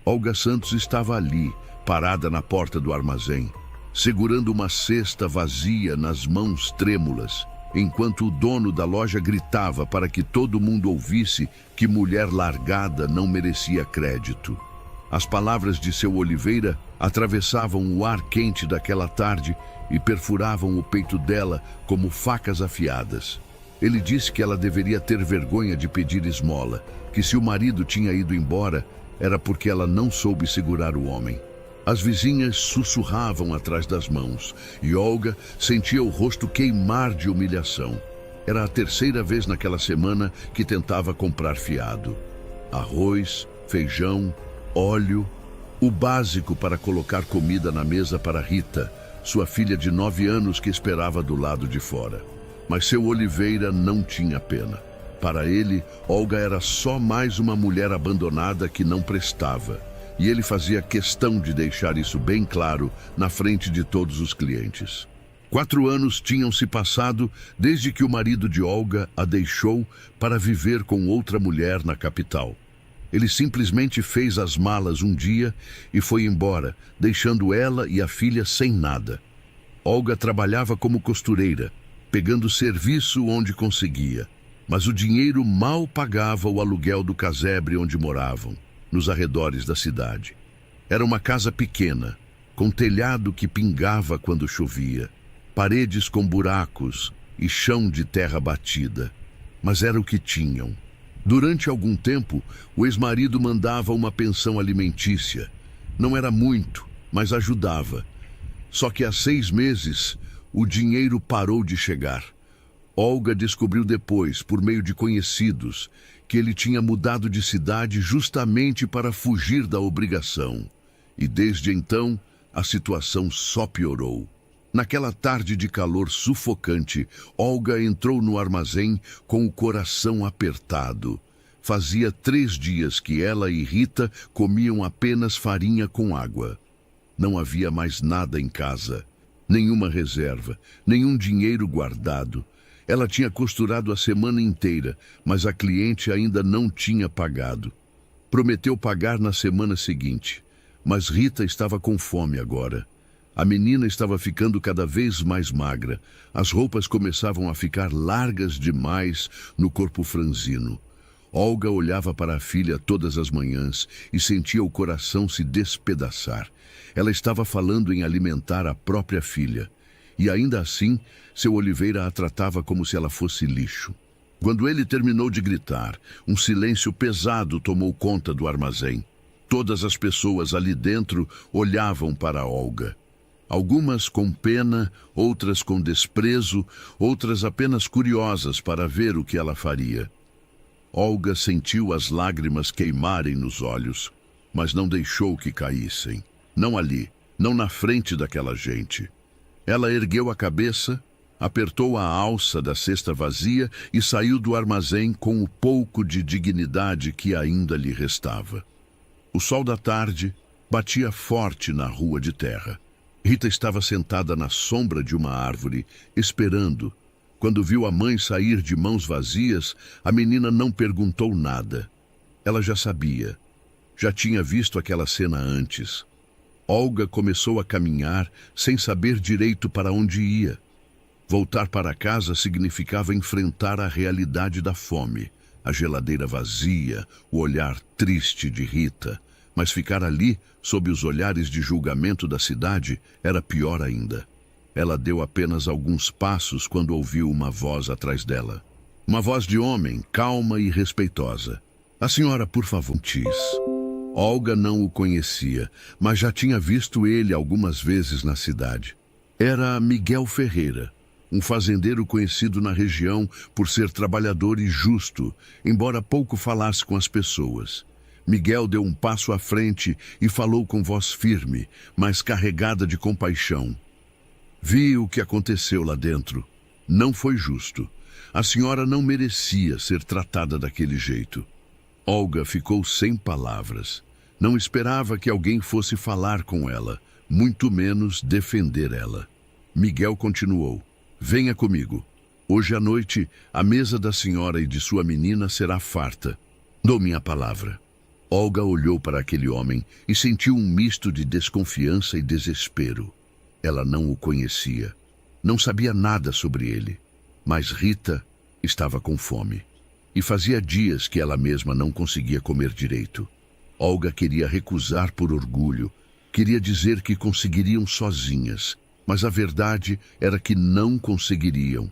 Olga Santos estava ali, parada na porta do armazém, segurando uma cesta vazia nas mãos trêmulas, enquanto o dono da loja gritava para que todo mundo ouvisse que mulher largada não merecia crédito. As palavras de seu Oliveira atravessavam o ar quente daquela tarde e perfuravam o peito dela como facas afiadas. Ele disse que ela deveria ter vergonha de pedir esmola, que se o marido tinha ido embora, era porque ela não soube segurar o homem. As vizinhas sussurravam atrás das mãos e Olga sentia o rosto queimar de humilhação. Era a terceira vez naquela semana que tentava comprar fiado. Arroz, feijão, óleo, o básico para colocar comida na mesa para Rita, sua filha de 9 anos que esperava do lado de fora. Mas seu Oliveira não tinha pena. Para ele, Olga era só mais uma mulher abandonada que não prestava. E ele fazia questão de deixar isso bem claro na frente de todos os clientes. 4 anos tinham se passado desde que o marido de Olga a deixou para viver com outra mulher na capital. Ele simplesmente fez as malas um dia e foi embora, deixando ela e a filha sem nada. Olga trabalhava como costureira, pegando serviço onde conseguia, mas o dinheiro mal pagava o aluguel do casebre onde moravam, nos arredores da cidade. Era uma casa pequena, com telhado que pingava quando chovia, paredes com buracos e chão de terra batida, mas era o que tinham. Durante algum tempo, o ex-marido mandava uma pensão alimentícia. Não era muito, mas ajudava. Só que há 6 meses, o dinheiro parou de chegar. Olga descobriu depois, por meio de conhecidos, que ele tinha mudado de cidade justamente para fugir da obrigação. E desde então, a situação só piorou. Naquela tarde de calor sufocante, Olga entrou no armazém com o coração apertado. Fazia 3 dias que ela e Rita comiam apenas farinha com água. Não havia mais nada em casa. Nenhuma reserva, nenhum dinheiro guardado. Ela tinha costurado a semana inteira, mas a cliente ainda não tinha pagado. Prometeu pagar na semana seguinte, mas Rita estava com fome agora. A menina estava ficando cada vez mais magra. As roupas começavam a ficar largas demais no corpo franzino. Olga olhava para a filha todas as manhãs e sentia o coração se despedaçar. Ela estava falando em alimentar a própria filha. E ainda assim, seu Oliveira a tratava como se ela fosse lixo. Quando ele terminou de gritar, um silêncio pesado tomou conta do armazém. Todas as pessoas ali dentro olhavam para Olga. Algumas com pena, outras com desprezo, outras apenas curiosas para ver o que ela faria. Olga sentiu as lágrimas queimarem nos olhos, mas não deixou que caíssem. Não ali, não na frente daquela gente. Ela ergueu a cabeça, apertou a alça da cesta vazia e saiu do armazém com o pouco de dignidade que ainda lhe restava. O sol da tarde batia forte na rua de terra. Rita estava sentada na sombra de uma árvore, esperando. Quando viu a mãe sair de mãos vazias, a menina não perguntou nada. Ela já sabia. Já tinha visto aquela cena antes. Olga começou a caminhar sem saber direito para onde ia. Voltar para casa significava enfrentar a realidade da fome, a geladeira vazia, o olhar triste de Rita. Mas ficar ali, sob os olhares de julgamento da cidade, era pior ainda. Ela deu apenas alguns passos quando ouviu uma voz atrás dela. Uma voz de homem, calma e respeitosa. "A senhora, por favor, diz." Olga não o conhecia, mas já tinha visto ele algumas vezes na cidade. Era Miguel Ferreira, um fazendeiro conhecido na região por ser trabalhador e justo, embora pouco falasse com as pessoas. Miguel deu um passo à frente e falou com voz firme, mas carregada de compaixão. "Vi o que aconteceu lá dentro. Não foi justo. A senhora não merecia ser tratada daquele jeito." Olga ficou sem palavras. Não esperava que alguém fosse falar com ela, muito menos defender ela. Miguel continuou: "Venha comigo. Hoje à noite, a mesa da senhora e de sua menina será farta. Dou minha palavra." Olga olhou para aquele homem e sentiu um misto de desconfiança e desespero. Ela não o conhecia, não sabia nada sobre ele, mas Rita estava com fome. E fazia dias que ela mesma não conseguia comer direito. Olga queria recusar por orgulho, queria dizer que conseguiriam sozinhas, mas a verdade era que não conseguiriam.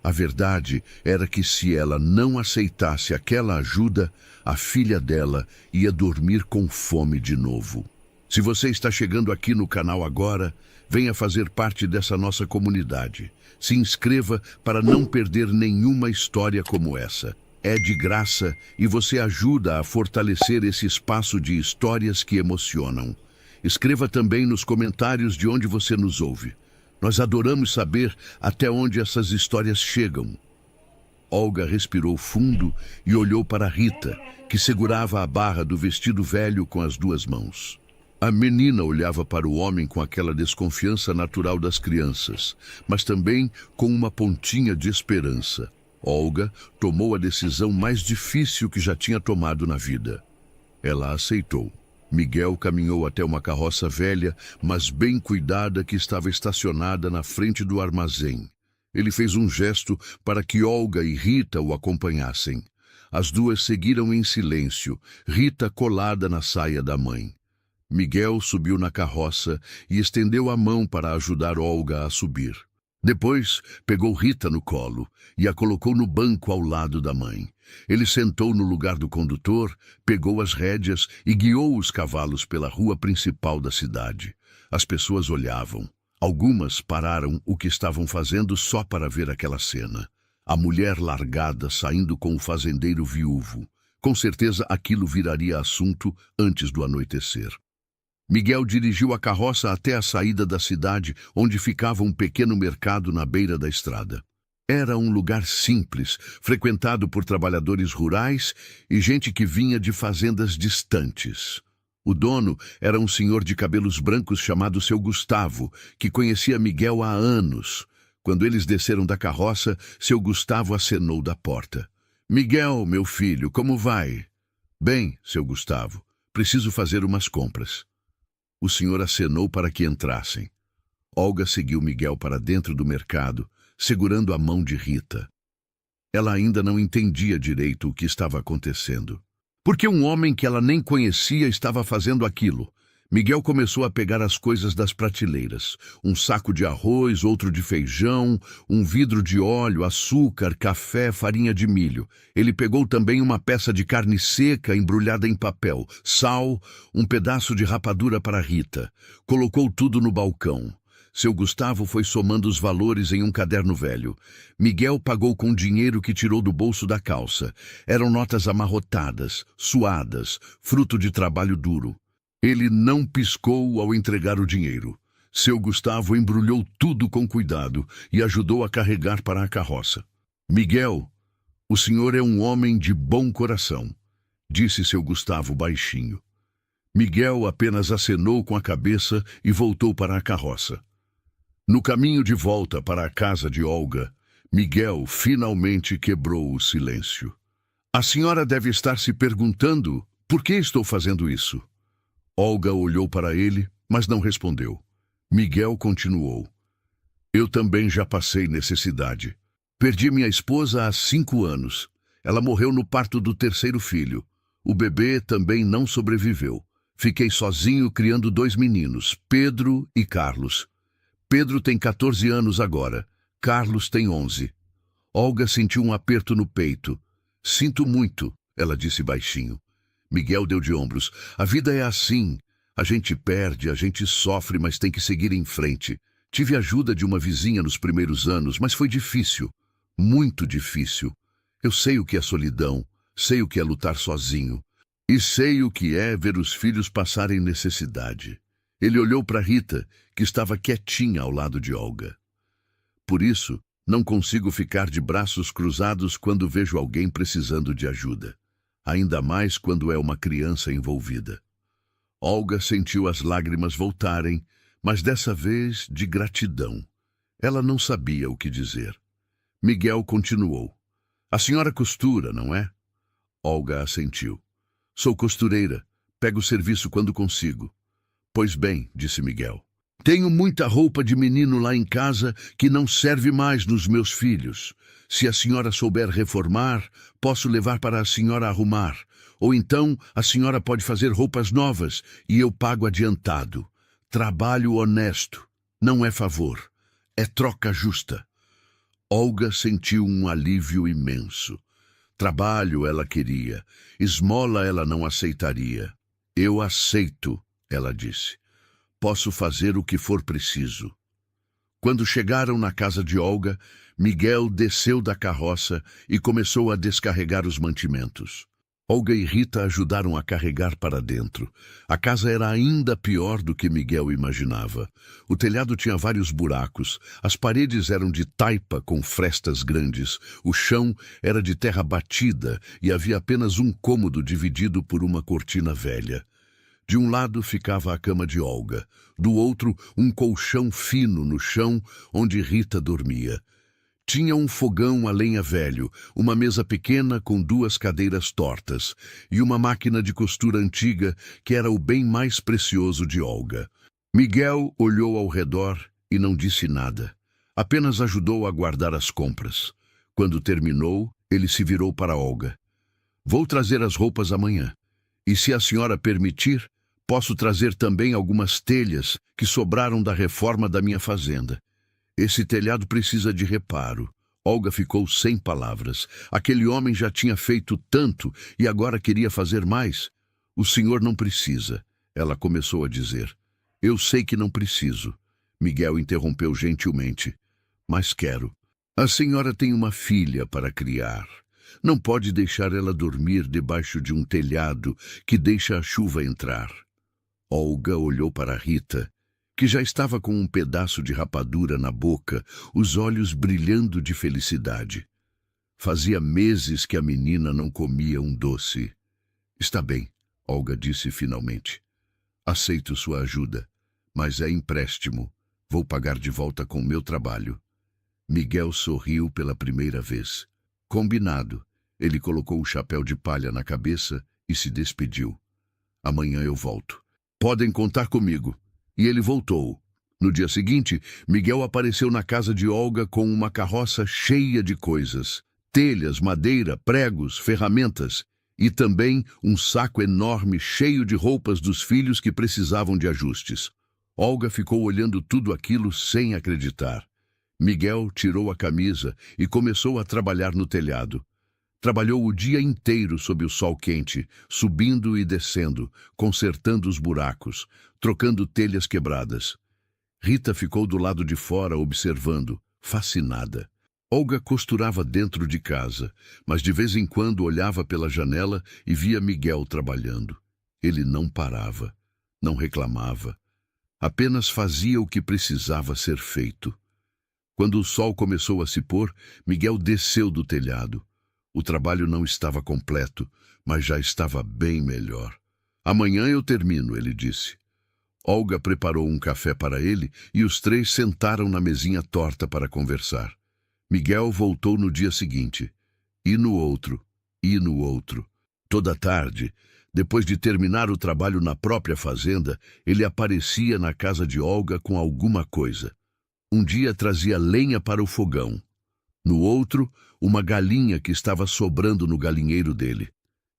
A verdade era que se ela não aceitasse aquela ajuda, a filha dela ia dormir com fome de novo. Se você está chegando aqui no canal agora, venha fazer parte dessa nossa comunidade. Se inscreva para não perder nenhuma história como essa. É de graça e você ajuda a fortalecer esse espaço de histórias que emocionam. Escreva também nos comentários de onde você nos ouve. Nós adoramos saber até onde essas histórias chegam. Olga respirou fundo e olhou para Rita, que segurava a barra do vestido velho com as duas mãos. A menina olhava para o homem com aquela desconfiança natural das crianças, mas também com uma pontinha de esperança. Olga tomou a decisão mais difícil que já tinha tomado na vida. Ela aceitou. Miguel caminhou até uma carroça velha, mas bem cuidada, que estava estacionada na frente do armazém. Ele fez um gesto para que Olga e Rita o acompanhassem. As duas seguiram em silêncio, Rita colada na saia da mãe. Miguel subiu na carroça e estendeu a mão para ajudar Olga a subir. Depois, pegou Rita no colo e a colocou no banco ao lado da mãe. Ele sentou no lugar do condutor, pegou as rédeas e guiou os cavalos pela rua principal da cidade. As pessoas olhavam. Algumas pararam o que estavam fazendo só para ver aquela cena. A mulher largada saindo com o fazendeiro viúvo. Com certeza aquilo viraria assunto antes do anoitecer. Miguel dirigiu a carroça até a saída da cidade, onde ficava um pequeno mercado na beira da estrada. Era um lugar simples, frequentado por trabalhadores rurais e gente que vinha de fazendas distantes. O dono era um senhor de cabelos brancos chamado Seu Gustavo, que conhecia Miguel há anos. Quando eles desceram da carroça, Seu Gustavo acenou da porta. "Miguel, meu filho, como vai?" "Bem, Seu Gustavo, preciso fazer umas compras." O senhor acenou para que entrassem. Olga seguiu Miguel para dentro do mercado, segurando a mão de Rita. Ela ainda não entendia direito o que estava acontecendo. Por que um homem que ela nem conhecia estava fazendo aquilo? Miguel começou a pegar as coisas das prateleiras. Um saco de arroz, outro de feijão, um vidro de óleo, açúcar, café, farinha de milho. Ele pegou também uma peça de carne seca embrulhada em papel, sal, um pedaço de rapadura para Rita. Colocou tudo no balcão. Seu Gustavo foi somando os valores em um caderno velho. Miguel pagou com dinheiro que tirou do bolso da calça. Eram notas amarrotadas, suadas, fruto de trabalho duro. Ele não piscou ao entregar o dinheiro. Seu Gustavo embrulhou tudo com cuidado e ajudou a carregar para a carroça. "Miguel, o senhor é um homem de bom coração", disse Seu Gustavo baixinho. Miguel apenas acenou com a cabeça e voltou para a carroça. No caminho de volta para a casa de Olga, Miguel finalmente quebrou o silêncio. "A senhora deve estar se perguntando por que estou fazendo isso." Olga olhou para ele, mas não respondeu. Miguel continuou. "Eu também já passei necessidade. Perdi minha esposa há 5 anos. Ela morreu no parto do 3º filho. O bebê também não sobreviveu. Fiquei sozinho criando 2 meninos, Pedro e Carlos. Pedro tem 14 anos agora. Carlos tem 11. Olga sentiu um aperto no peito. "Sinto muito", ela disse baixinho. Miguel deu de ombros. "A vida é assim. A gente perde, a gente sofre, mas tem que seguir em frente. Tive ajuda de uma vizinha nos primeiros anos, mas foi difícil. Muito difícil. Eu sei o que é solidão, sei o que é lutar sozinho. E sei o que é ver os filhos passarem necessidade." Ele olhou para Rita, que estava quietinha ao lado de Olga. "Por isso, não consigo ficar de braços cruzados quando vejo alguém precisando de ajuda. Ainda mais quando é uma criança envolvida." Olga sentiu as lágrimas voltarem, mas dessa vez de gratidão. Ela não sabia o que dizer. Miguel continuou. "A senhora costura, não é?" Olga assentiu. Sou costureira. Pego o serviço quando consigo. Pois bem, disse Miguel. Tenho muita roupa de menino lá em casa que não serve mais nos meus filhos. Se a senhora souber reformar, posso levar para a senhora arrumar. Ou então a senhora pode fazer roupas novas e eu pago adiantado. Trabalho honesto. Não é favor. É troca justa. Olga sentiu um alívio imenso. Trabalho ela queria. Esmola ela não aceitaria. Eu aceito, ela disse. Posso fazer o que for preciso. Quando chegaram na casa de Olga, Miguel desceu da carroça e começou a descarregar os mantimentos. Olga e Rita ajudaram a carregar para dentro. A casa era ainda pior do que Miguel imaginava. O telhado tinha vários buracos, as paredes eram de taipa com frestas grandes, o chão era de terra batida e havia apenas um cômodo dividido por uma cortina velha. De um lado ficava a cama de Olga, do outro um colchão fino no chão onde Rita dormia. Tinha um fogão a lenha velho, uma mesa pequena com 2 cadeiras tortas e uma máquina de costura antiga que era o bem mais precioso de Olga. Miguel olhou ao redor e não disse nada. Apenas ajudou a guardar as compras. Quando terminou, ele se virou para Olga. Vou trazer as roupas amanhã. E se a senhora permitir, posso trazer também algumas telhas que sobraram da reforma da minha fazenda. Esse telhado precisa de reparo. Olga ficou sem palavras. Aquele homem já tinha feito tanto e agora queria fazer mais. O senhor não precisa, ela começou a dizer. Eu sei que não preciso. Miguel interrompeu gentilmente. Mas quero. A senhora tem uma filha para criar. Não pode deixar ela dormir debaixo de um telhado que deixa a chuva entrar. Olga olhou para Rita, que já estava com um pedaço de rapadura na boca, os olhos brilhando de felicidade. Fazia meses que a menina não comia um doce. Está bem, Olga disse finalmente. Aceito sua ajuda, mas é empréstimo. Vou pagar de volta com meu trabalho. Miguel sorriu pela primeira vez. Combinado. Ele colocou o chapéu de palha na cabeça e se despediu. Amanhã eu volto. Podem contar comigo. E ele voltou. No dia seguinte, Miguel apareceu na casa de Olga com uma carroça cheia de coisas. Telhas, madeira, pregos, ferramentas e também um saco enorme cheio de roupas dos filhos que precisavam de ajustes. Olga ficou olhando tudo aquilo sem acreditar. Miguel tirou a camisa e começou a trabalhar no telhado. Trabalhou o dia inteiro sob o sol quente, subindo e descendo, consertando os buracos, trocando telhas quebradas. Rita ficou do lado de fora observando, fascinada. Olga costurava dentro de casa, mas de vez em quando olhava pela janela e via Miguel trabalhando. Ele não parava, não reclamava, apenas fazia o que precisava ser feito. Quando o sol começou a se pôr, Miguel desceu do telhado. O trabalho não estava completo, mas já estava bem melhor. Amanhã eu termino, ele disse. Olga preparou um café para ele e os 3 sentaram na mesinha torta para conversar. Miguel voltou no dia seguinte. E no outro. E no outro. Toda tarde, depois de terminar o trabalho na própria fazenda, ele aparecia na casa de Olga com alguma coisa. Um dia trazia lenha para o fogão. No outro, uma galinha que estava sobrando no galinheiro dele.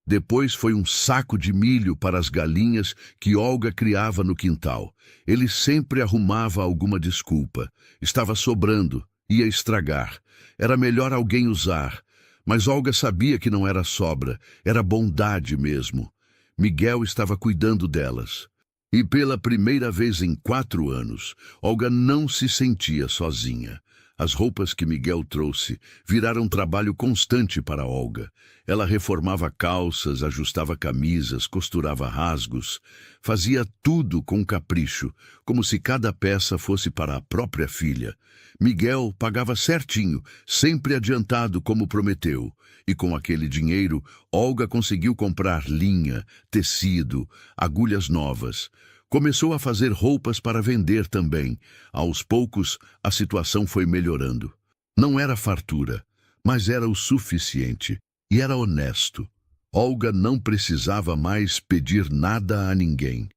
Depois foi um saco de milho para as galinhas que Olga criava no quintal. Ele sempre arrumava alguma desculpa. Estava sobrando, ia estragar. Era melhor alguém usar. Mas Olga sabia que não era sobra, era bondade mesmo. Miguel estava cuidando delas. E pela primeira vez em 4 anos, Olga não se sentia sozinha. As roupas que Miguel trouxe viraram trabalho constante para Olga. Ela reformava calças, ajustava camisas, costurava rasgos. Fazia tudo com capricho, como se cada peça fosse para a própria filha. Miguel pagava certinho, sempre adiantado como prometeu. E com aquele dinheiro, Olga conseguiu comprar linha, tecido, agulhas novas. Começou a fazer roupas para vender também. Aos poucos, a situação foi melhorando. Não era fartura, mas era o suficiente. E era honesto. Olga não precisava mais pedir nada a ninguém.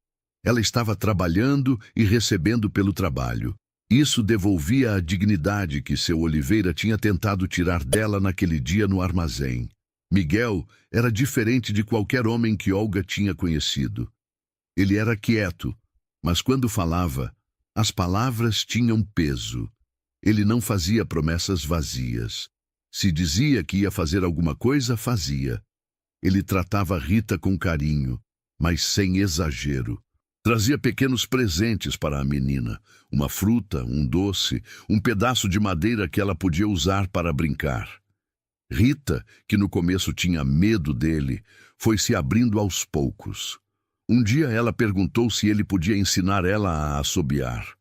Ela estava trabalhando e recebendo pelo trabalho. Isso devolvia a dignidade que seu Oliveira tinha tentado tirar dela naquele dia no armazém. Miguel era diferente de qualquer homem que Olga tinha conhecido. Ele era quieto, mas quando falava, as palavras tinham peso. Ele não fazia promessas vazias. Se dizia que ia fazer alguma coisa, fazia. Ele tratava Rita com carinho, mas sem exagero. Trazia pequenos presentes para a menina, uma fruta, um doce, um pedaço de madeira que ela podia usar para brincar. Rita, que no começo tinha medo dele, foi se abrindo aos poucos. Um dia ela perguntou se ele podia ensinar ela a assobiar.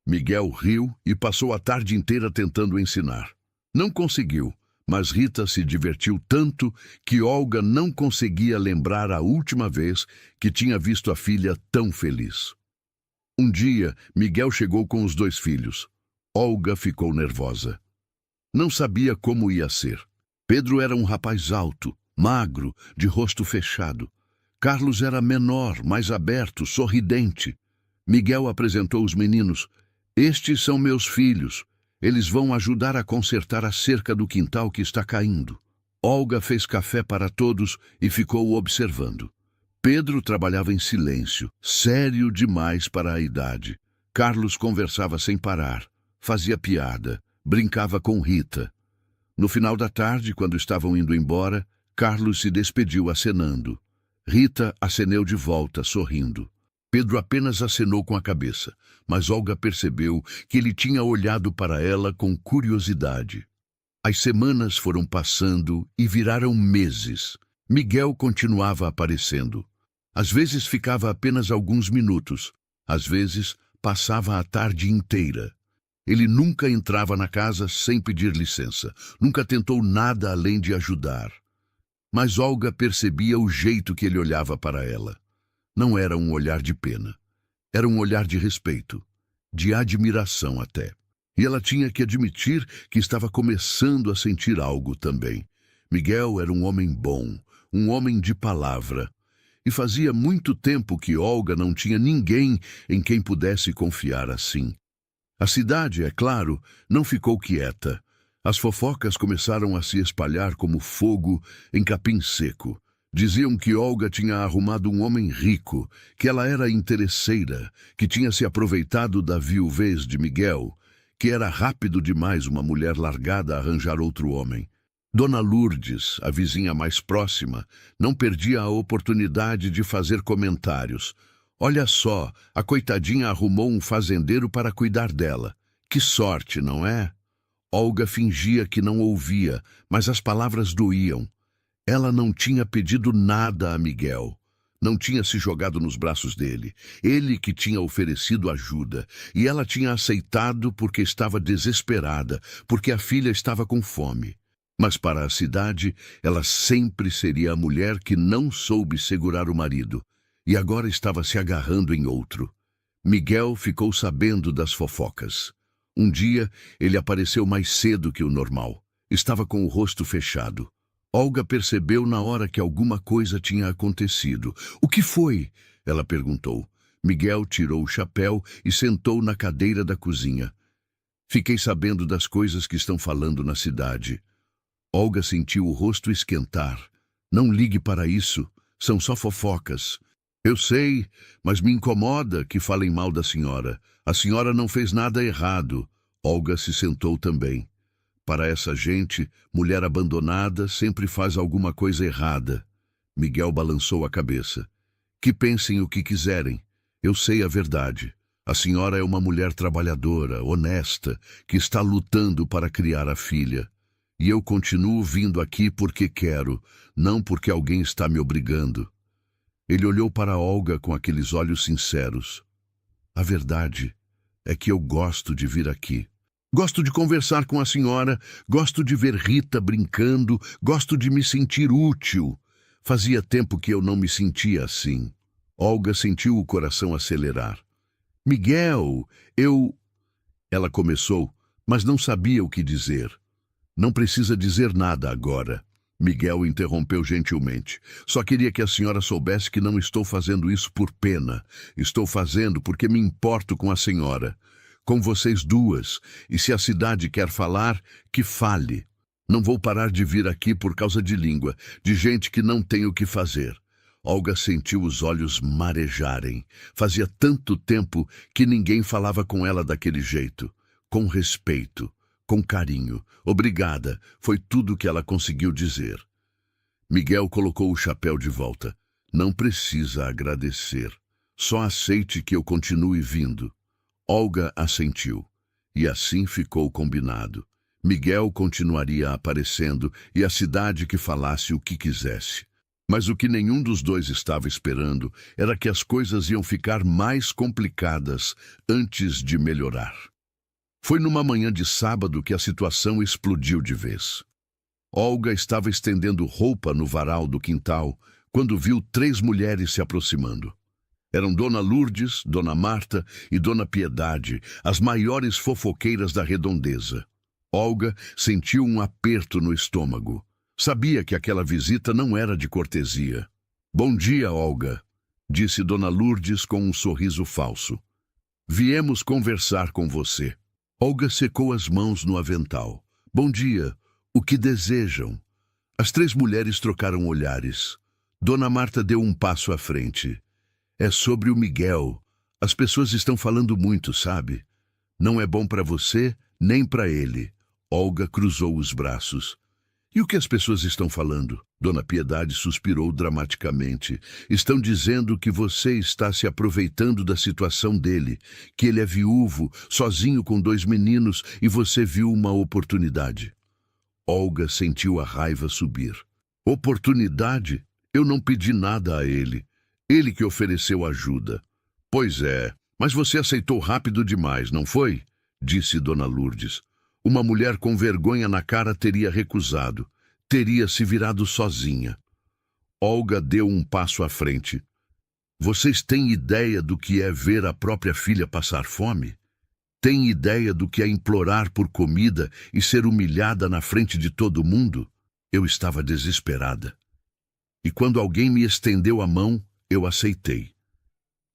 Miguel riu e passou a tarde inteira tentando ensinar. Não conseguiu, mas Rita se divertiu tanto que Olga não conseguia lembrar a última vez que tinha visto a filha tão feliz. Um dia, Miguel chegou com os 2 filhos. Olga ficou nervosa. Não sabia como ia ser. Pedro era um rapaz alto, magro, de rosto fechado. Carlos era menor, mais aberto, sorridente. Miguel apresentou os meninos. Estes são meus filhos. Eles vão ajudar a consertar a cerca do quintal que está caindo. Olga fez café para todos e ficou observando. Pedro trabalhava em silêncio, sério demais para a idade. Carlos conversava sem parar, fazia piada, brincava com Rita. No final da tarde, quando estavam indo embora, Carlos se despediu acenando. Rita aceneu de volta, sorrindo. Pedro apenas acenou com a cabeça, mas Olga percebeu que ele tinha olhado para ela com curiosidade. As semanas foram passando e viraram meses. Miguel continuava aparecendo. Às vezes ficava apenas alguns minutos, às vezes passava a tarde inteira. Ele nunca entrava na casa sem pedir licença, nunca tentou nada além de ajudar. Mas Olga percebia o jeito que ele olhava para ela. Não era um olhar de pena. Era um olhar de respeito, de admiração até. E ela tinha que admitir que estava começando a sentir algo também. Miguel era um homem bom, um homem de palavra. E fazia muito tempo que Olga não tinha ninguém em quem pudesse confiar assim. A cidade, é claro, não ficou quieta. As fofocas começaram a se espalhar como fogo em capim seco. Diziam que Olga tinha arrumado um homem rico, que ela era interesseira, que tinha se aproveitado da viuvez de Miguel, que era rápido demais uma mulher largada a arranjar outro homem. Dona Lourdes, a vizinha mais próxima, não perdia a oportunidade de fazer comentários. Olha só, a coitadinha arrumou um fazendeiro para cuidar dela. Que sorte, não é? Olga fingia que não ouvia, mas as palavras doíam. Ela não tinha pedido nada a Miguel. Não tinha se jogado nos braços dele. Ele que tinha oferecido ajuda. E ela tinha aceitado porque estava desesperada, porque a filha estava com fome. Mas para a cidade, ela sempre seria a mulher que não soube segurar o marido. E agora estava se agarrando em outro. Miguel ficou sabendo das fofocas. Um dia, ele apareceu mais cedo que o normal. Estava com o rosto fechado. Olga percebeu na hora que alguma coisa tinha acontecido. "O que foi?" ela perguntou. Miguel tirou o chapéu e sentou na cadeira da cozinha. "Fiquei sabendo das coisas que estão falando na cidade." Olga sentiu o rosto esquentar. "Não ligue para isso. São só fofocas." "Eu sei, mas me incomoda que falem mal da senhora. A senhora não fez nada errado." Olga se sentou também. Para essa gente, mulher abandonada sempre faz alguma coisa errada. Miguel balançou a cabeça. "Que pensem o que quiserem. Eu sei a verdade. A senhora é uma mulher trabalhadora, honesta, que está lutando para criar a filha. E eu continuo vindo aqui porque quero, não porque alguém está me obrigando." Ele olhou para Olga com aqueles olhos sinceros. "A verdade é que eu gosto de vir aqui. Gosto de conversar com a senhora, gosto de ver Rita brincando, gosto de me sentir útil. Fazia tempo que eu não me sentia assim." Olga sentiu o coração acelerar. "Miguel, eu..." Ela começou, mas não sabia o que dizer. "Não precisa dizer nada agora." Miguel interrompeu gentilmente. Só queria que a senhora soubesse que não estou fazendo isso por pena. Estou fazendo porque me importo com a senhora, com vocês duas, e se a cidade quer falar, que fale. Não vou parar de vir aqui por causa de língua, de gente que não tem o que fazer. Olga sentiu os olhos marejarem. Fazia tanto tempo que ninguém falava com ela daquele jeito. Com respeito, com carinho. Obrigada, foi tudo que ela conseguiu dizer. Miguel colocou o chapéu de volta. Não precisa agradecer. Só aceite que eu continue vindo. Olga assentiu. E assim ficou combinado. Miguel continuaria aparecendo e a cidade que falasse o que quisesse. Mas o que nenhum dos dois estava esperando era que as coisas iam ficar mais complicadas antes de melhorar. Foi numa manhã de sábado que a situação explodiu de vez. Olga estava estendendo roupa no varal do quintal quando viu 3 mulheres se aproximando. Eram Dona Lourdes, Dona Marta e Dona Piedade, as maiores fofoqueiras da redondeza. Olga sentiu um aperto no estômago. Sabia que aquela visita não era de cortesia. Bom dia, Olga, disse Dona Lourdes com um sorriso falso. Viemos conversar com você. Olga secou as mãos no avental. Bom dia, o que desejam? As 3 mulheres trocaram olhares. Dona Marta deu um passo à frente. É sobre o Miguel. As pessoas estão falando muito, sabe? Não é bom para você, nem para ele. Olga cruzou os braços. E o que as pessoas estão falando? Dona Piedade suspirou dramaticamente. Estão dizendo que você está se aproveitando da situação dele, que ele é viúvo, sozinho com 2 meninos, e você viu uma oportunidade. Olga sentiu a raiva subir. Oportunidade? Eu não pedi nada a ele. Ele que ofereceu ajuda. Pois é, mas você aceitou rápido demais, não foi? Disse Dona Lourdes. Uma mulher com vergonha na cara teria recusado. Teria se virado sozinha. Olga deu um passo à frente. Vocês têm ideia do que é ver a própria filha passar fome? Têm ideia do que é implorar por comida e ser humilhada na frente de todo mundo? Eu estava desesperada. E quando alguém me estendeu a mão, eu aceitei.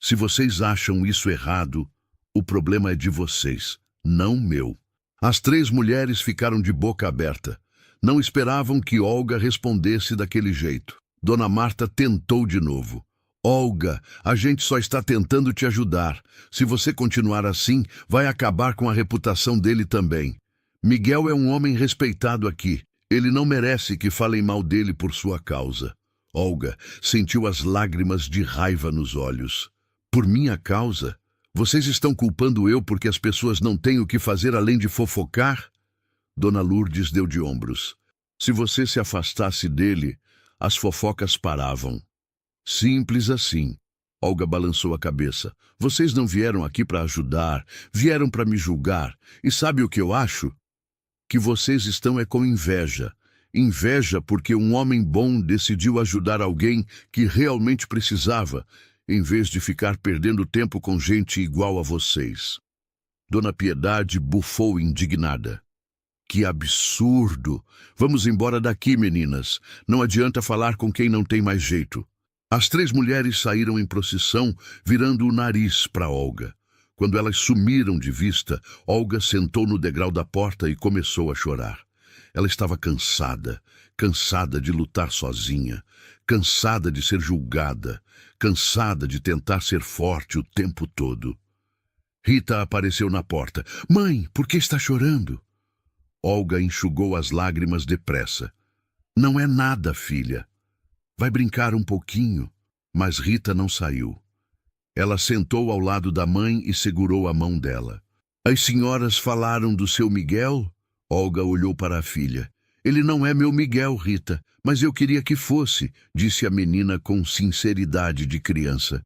Se vocês acham isso errado, o problema é de vocês, não meu. As 3 mulheres ficaram de boca aberta. Não esperavam que Olga respondesse daquele jeito. Dona Marta tentou de novo. Olga, a gente só está tentando te ajudar. Se você continuar assim, vai acabar com a reputação dele também. Miguel é um homem respeitado aqui. Ele não merece que falem mal dele por sua causa. Olga sentiu as lágrimas de raiva nos olhos. Por minha causa? Vocês estão culpando eu porque as pessoas não têm o que fazer além de fofocar? Dona Lourdes deu de ombros. Se você se afastasse dele, as fofocas paravam. Simples assim. Olga balançou a cabeça. Vocês não vieram aqui para ajudar, vieram para me julgar. E sabe o que eu acho? Que vocês estão com inveja. Inveja porque um homem bom decidiu ajudar alguém que realmente precisava, em vez de ficar perdendo tempo com gente igual a vocês. Dona Piedade bufou indignada. Que absurdo! Vamos embora daqui, meninas. Não adianta falar com quem não tem mais jeito. As 3 mulheres saíram em procissão, virando o nariz para Olga. Quando elas sumiram de vista, Olga sentou no degrau da porta e começou a chorar. Ela estava cansada, cansada de lutar sozinha, cansada de ser julgada, cansada de tentar ser forte o tempo todo. Rita apareceu na porta. Mãe, por que está chorando? Olga enxugou as lágrimas depressa. Não é nada, filha. Vai brincar um pouquinho. Mas Rita não saiu. Ela sentou ao lado da mãe e segurou a mão dela. As senhoras falaram do seu Miguel? Olga olhou para a filha. Ele não é meu Miguel, Rita, mas eu queria que fosse, disse a menina com sinceridade de criança.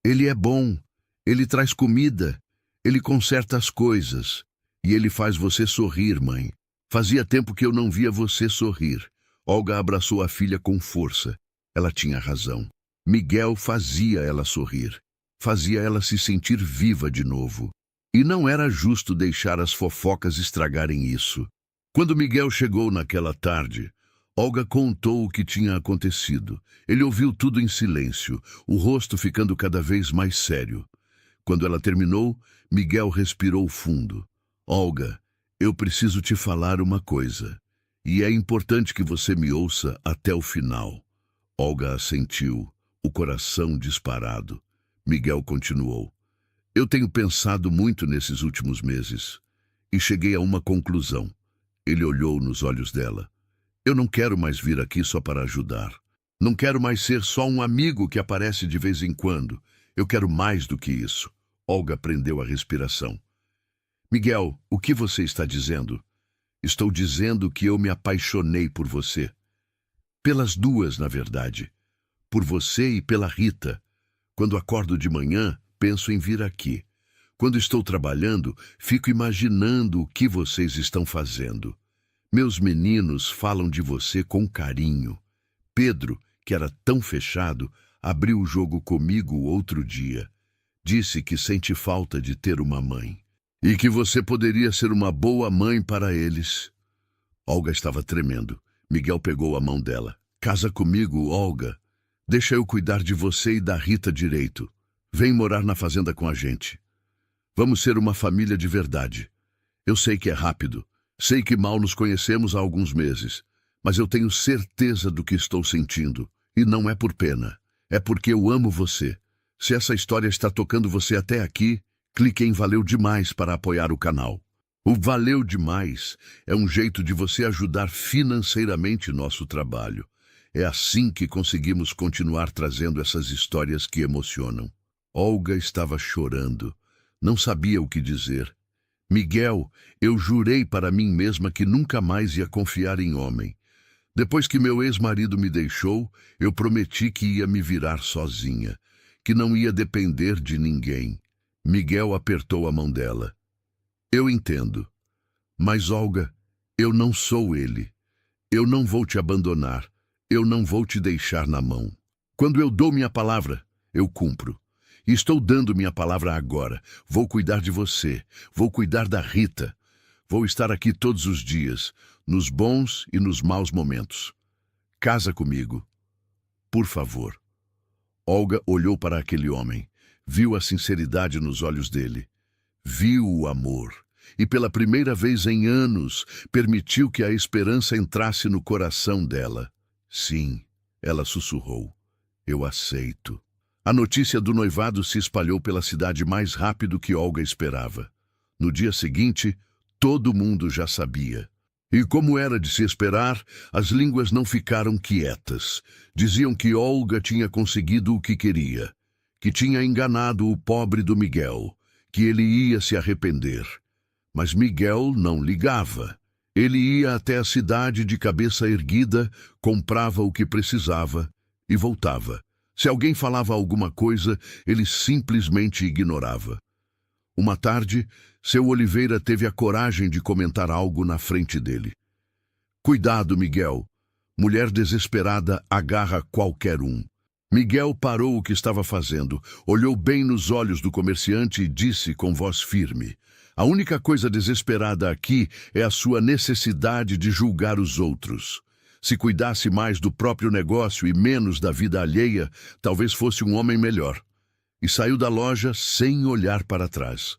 Ele é bom, ele traz comida, ele conserta as coisas, e ele faz você sorrir, mãe. Fazia tempo que eu não via você sorrir. Olga abraçou a filha com força. Ela tinha razão. Miguel fazia ela sorrir. Fazia ela se sentir viva de novo. E não era justo deixar as fofocas estragarem isso. Quando Miguel chegou naquela tarde, Olga contou o que tinha acontecido. Ele ouviu tudo em silêncio, o rosto ficando cada vez mais sério. Quando ela terminou, Miguel respirou fundo. Olga, eu preciso te falar uma coisa. E é importante que você me ouça até o final. Olga assentiu, o coração disparado. Miguel continuou. Eu tenho pensado muito nesses últimos meses. E cheguei a uma conclusão. Ele olhou nos olhos dela. Eu não quero mais vir aqui só para ajudar. Não quero mais ser só um amigo que aparece de vez em quando. Eu quero mais do que isso. Olga prendeu a respiração. Miguel, o que você está dizendo? Estou dizendo que eu me apaixonei por você. Pelas duas, na verdade. Por você e pela Rita. Quando acordo de manhã, penso em vir aqui. Quando estou trabalhando, fico imaginando o que vocês estão fazendo. Meus meninos falam de você com carinho. Pedro, que era tão fechado, abriu o jogo comigo outro dia. Disse que sente falta de ter uma mãe. E que você poderia ser uma boa mãe para eles. Olga estava tremendo. Miguel pegou a mão dela. Casa comigo, Olga. Deixa eu cuidar de você e da Rita direito. Vem morar na fazenda com a gente. Vamos ser uma família de verdade. Eu sei que é rápido. Sei que mal nos conhecemos há alguns meses, mas eu tenho certeza do que estou sentindo. E não é por pena. É porque eu amo você. Se essa história está tocando você até aqui, clique em Valeu Demais para apoiar o canal. O Valeu Demais é um jeito de você ajudar financeiramente nosso trabalho. É assim que conseguimos continuar trazendo essas histórias que emocionam. Olga estava chorando. Não sabia o que dizer. Miguel, eu jurei para mim mesma que nunca mais ia confiar em homem. Depois que meu ex-marido me deixou, eu prometi que ia me virar sozinha, que não ia depender de ninguém. Miguel apertou a mão dela. Eu entendo. Mas, Olga, eu não sou ele. Eu não vou te abandonar. Eu não vou te deixar na mão. Quando eu dou minha palavra, eu cumpro. E estou dando minha palavra agora. Vou cuidar de você. Vou cuidar da Rita. Vou estar aqui todos os dias, nos bons e nos maus momentos. Casa comigo. Por favor. Olga olhou para aquele homem. Viu a sinceridade nos olhos dele. Viu o amor. E pela primeira vez em anos, permitiu que a esperança entrasse no coração dela. Sim, ela sussurrou. Eu aceito. A notícia do noivado se espalhou pela cidade mais rápido que Olga esperava. No dia seguinte, todo mundo já sabia. E como era de se esperar, as línguas não ficaram quietas. Diziam que Olga tinha conseguido o que queria, que tinha enganado o pobre do Miguel, que ele ia se arrepender. Mas Miguel não ligava. Ele ia até a cidade de cabeça erguida, comprava o que precisava e voltava. Se alguém falava alguma coisa, ele simplesmente ignorava. Uma tarde, seu Oliveira teve a coragem de comentar algo na frente dele. Cuidado, Miguel. Mulher desesperada agarra qualquer um. Miguel parou o que estava fazendo, olhou bem nos olhos do comerciante e disse com voz firme: a única coisa desesperada aqui é a sua necessidade de julgar os outros. Se cuidasse mais do próprio negócio e menos da vida alheia, talvez fosse um homem melhor. E saiu da loja sem olhar para trás.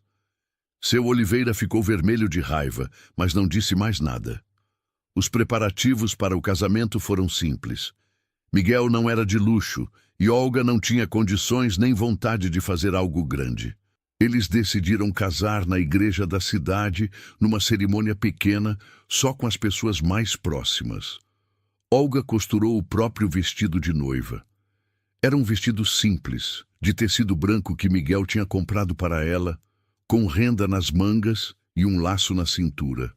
Seu Oliveira ficou vermelho de raiva, mas não disse mais nada. Os preparativos para o casamento foram simples. Miguel não era de luxo e Olga não tinha condições nem vontade de fazer algo grande. Eles decidiram casar na igreja da cidade, numa cerimônia pequena, só com as pessoas mais próximas. Olga costurou o próprio vestido de noiva. Era um vestido simples, de tecido branco que Miguel tinha comprado para ela, com renda nas mangas e um laço na cintura.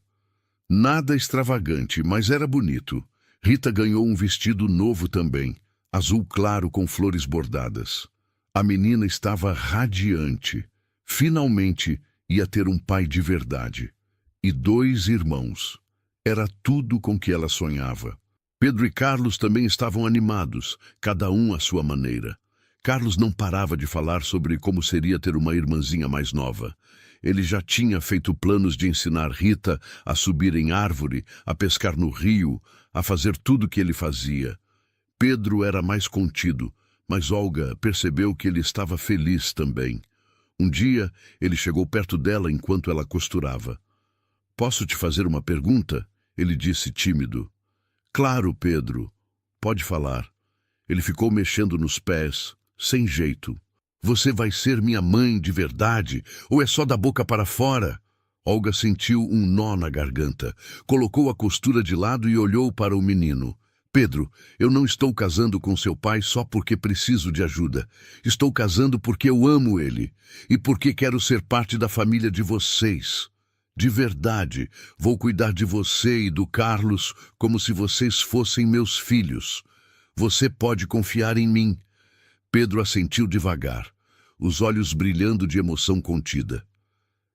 Nada extravagante, mas era bonito. Rita ganhou um vestido novo também, azul claro com flores bordadas. A menina estava radiante. Finalmente ia ter um pai de verdade. E 2 irmãos. Era tudo com que ela sonhava. Pedro e Carlos também estavam animados, cada um à sua maneira. Carlos não parava de falar sobre como seria ter uma irmãzinha mais nova. Ele já tinha feito planos de ensinar Rita a subir em árvore, a pescar no rio, a fazer tudo o que ele fazia. Pedro era mais contido, mas Olga percebeu que ele estava feliz também. Um dia, ele chegou perto dela enquanto ela costurava. "Posso te fazer uma pergunta?" Ele disse tímido. "Claro, Pedro. Pode falar." Ele ficou mexendo nos pés, sem jeito. "Você vai ser minha mãe de verdade, ou é só da boca para fora?" Olga sentiu um nó na garganta, colocou a costura de lado e olhou para o menino. "Pedro, eu não estou casando com seu pai só porque preciso de ajuda. Estou casando porque eu amo ele e porque quero ser parte da família de vocês. De verdade, vou cuidar de você e do Carlos como se vocês fossem meus filhos. Você pode confiar em mim." Pedro assentiu devagar, os olhos brilhando de emoção contida.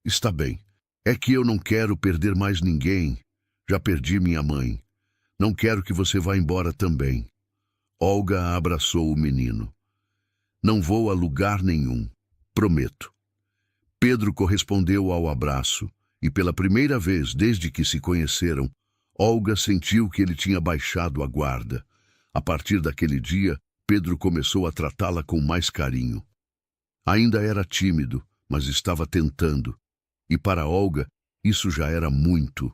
"Está bem. É que eu não quero perder mais ninguém. Já perdi minha mãe. Não quero que você vá embora também." Olga abraçou o menino. "Não vou a lugar nenhum, prometo." Pedro correspondeu ao abraço, e pela primeira vez desde que se conheceram, Olga sentiu que ele tinha baixado a guarda. A partir daquele dia, Pedro começou a tratá-la com mais carinho. Ainda era tímido, mas estava tentando, e para Olga, isso já era muito.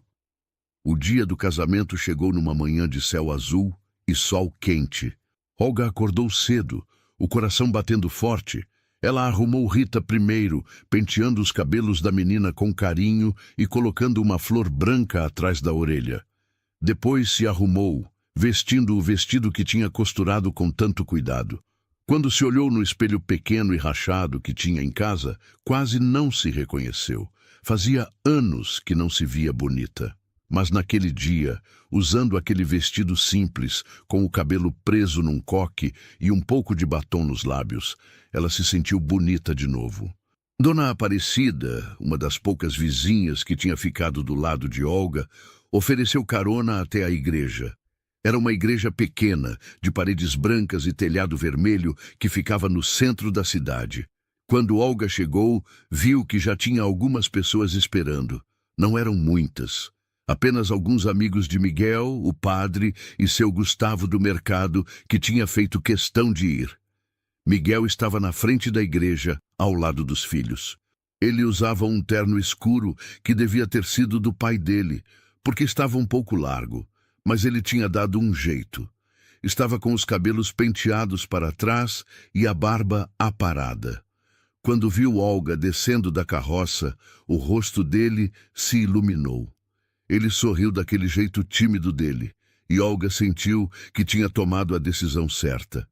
O dia do casamento chegou numa manhã de céu azul e sol quente. Olga acordou cedo, o coração batendo forte. Ela arrumou Rita primeiro, penteando os cabelos da menina com carinho e colocando uma flor branca atrás da orelha. Depois se arrumou, vestindo o vestido que tinha costurado com tanto cuidado. Quando se olhou no espelho pequeno e rachado que tinha em casa, quase não se reconheceu. Fazia anos que não se via bonita. Mas naquele dia, usando aquele vestido simples, com o cabelo preso num coque e um pouco de batom nos lábios, ela se sentiu bonita de novo. Dona Aparecida, uma das poucas vizinhas que tinha ficado do lado de Olga, ofereceu carona até a igreja. Era uma igreja pequena, de paredes brancas e telhado vermelho, que ficava no centro da cidade. Quando Olga chegou, viu que já tinha algumas pessoas esperando. Não eram muitas. Apenas alguns amigos de Miguel, o padre, e seu Gustavo do mercado, que tinha feito questão de ir. Miguel estava na frente da igreja, ao lado dos filhos. Ele usava um terno escuro que devia ter sido do pai dele, porque estava um pouco largo, mas ele tinha dado um jeito. Estava com os cabelos penteados para trás e a barba aparada. Quando viu Olga descendo da carroça, o rosto dele se iluminou. Ele sorriu daquele jeito tímido dele, e Olga sentiu que tinha tomado a decisão certa.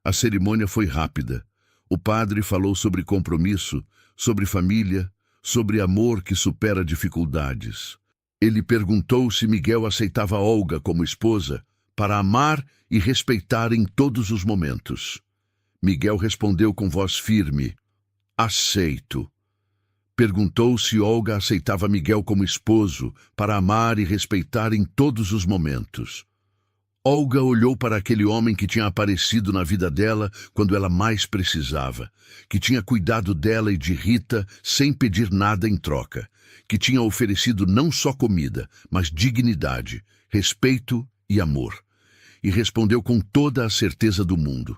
A cerimônia foi rápida. O padre falou sobre compromisso, sobre família, sobre amor que supera dificuldades. Ele perguntou se Miguel aceitava Olga como esposa, para amar e respeitar em todos os momentos. Miguel respondeu com voz firme: "Aceito." Perguntou se Olga aceitava Miguel como esposo, para amar e respeitar em todos os momentos. Olga olhou para aquele homem que tinha aparecido na vida dela quando ela mais precisava, que tinha cuidado dela e de Rita sem pedir nada em troca, que tinha oferecido não só comida, mas dignidade, respeito e amor. E respondeu com toda a certeza do mundo: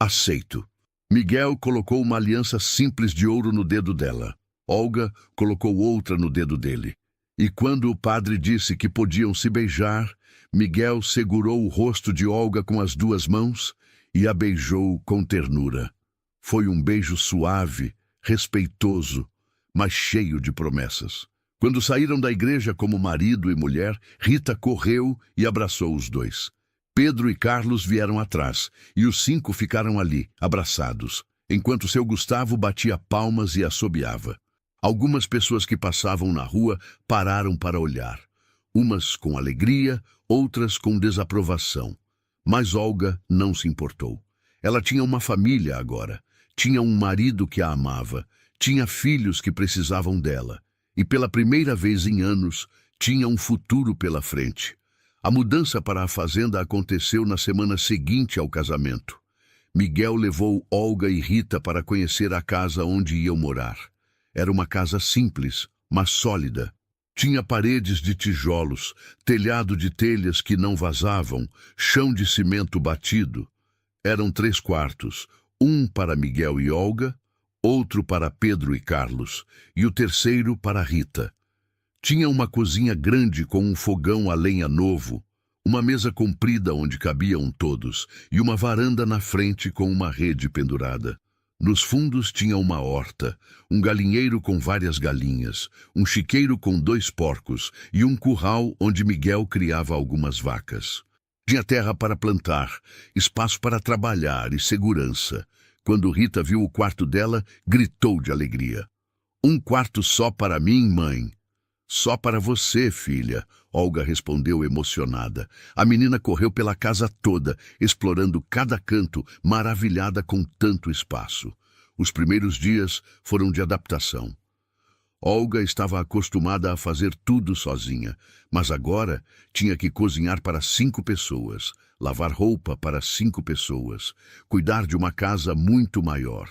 "Aceito." Miguel colocou uma aliança simples de ouro no dedo dela. Olga colocou outra no dedo dele. E quando o padre disse que podiam se beijar, Miguel segurou o rosto de Olga com as duas mãos e a beijou com ternura. Foi um beijo suave, respeitoso, mas cheio de promessas. Quando saíram da igreja como marido e mulher, Rita correu e abraçou os dois. Pedro e Carlos vieram atrás, e os 5 ficaram ali, abraçados, enquanto seu Gustavo batia palmas e assobiava. Algumas pessoas que passavam na rua pararam para olhar, umas com alegria, outras com desaprovação. Mas Olga não se importou. Ela tinha uma família agora, tinha um marido que a amava, tinha filhos que precisavam dela, e pela primeira vez em anos, tinha um futuro pela frente. A mudança para a fazenda aconteceu na semana seguinte ao casamento. Miguel levou Olga e Rita para conhecer a casa onde iam morar. Era uma casa simples, mas sólida. Tinha paredes de tijolos, telhado de telhas que não vazavam, chão de cimento batido. Eram 3 quartos, um para Miguel e Olga, outro para Pedro e Carlos, e o terceiro para Rita. Tinha uma cozinha grande com um fogão a lenha novo, uma mesa comprida onde cabiam todos, e uma varanda na frente com uma rede pendurada. Nos fundos tinha uma horta, um galinheiro com várias galinhas, um chiqueiro com 2 porcos e um curral onde Miguel criava algumas vacas. Tinha terra para plantar, espaço para trabalhar e segurança. Quando Rita viu o quarto dela, gritou de alegria. "Um quarto só para mim, mãe." "Só para você, filha," Olga respondeu emocionada. A menina correu pela casa toda, explorando cada canto, maravilhada com tanto espaço. Os primeiros dias foram de adaptação. Olga estava acostumada a fazer tudo sozinha, mas agora tinha que cozinhar para 5 pessoas, lavar roupa para 5 pessoas, cuidar de uma casa muito maior.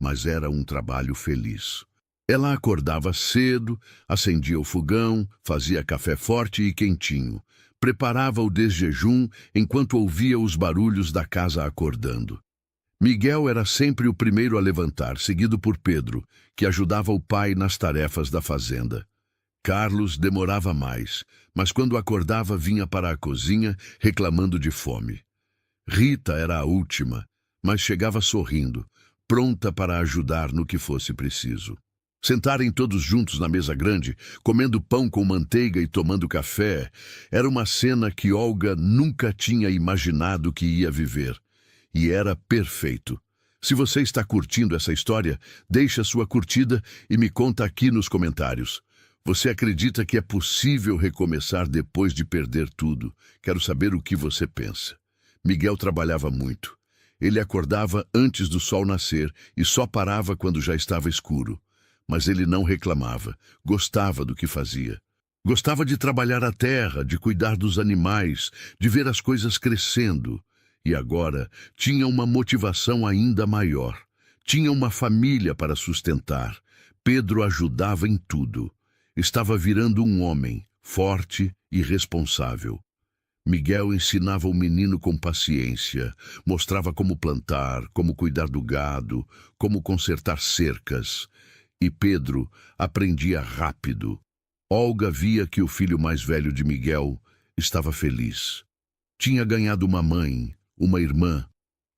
Mas era um trabalho feliz. Ela acordava cedo, acendia o fogão, fazia café forte e quentinho, preparava o desjejum enquanto ouvia os barulhos da casa acordando. Miguel era sempre o primeiro a levantar, seguido por Pedro, que ajudava o pai nas tarefas da fazenda. Carlos demorava mais, mas quando acordava vinha para a cozinha reclamando de fome. Rita era a última, mas chegava sorrindo, pronta para ajudar no que fosse preciso. Sentarem todos juntos na mesa grande, comendo pão com manteiga e tomando café, era uma cena que Olga nunca tinha imaginado que ia viver. E era perfeito. Se você está curtindo essa história, deixa sua curtida e me conta aqui nos comentários. Você acredita que é possível recomeçar depois de perder tudo? Quero saber o que você pensa. Miguel trabalhava muito. Ele acordava antes do sol nascer e só parava quando já estava escuro. Mas ele não reclamava, gostava do que fazia. Gostava de trabalhar a terra, de cuidar dos animais, de ver as coisas crescendo. E agora tinha uma motivação ainda maior. Tinha uma família para sustentar. Pedro ajudava em tudo. Estava virando um homem, forte e responsável. Miguel ensinava o menino com paciência, mostrava como plantar, como cuidar do gado, como consertar cercas. E Pedro aprendia rápido. Olga via que o filho mais velho de Miguel estava feliz. Tinha ganhado uma mãe, uma irmã,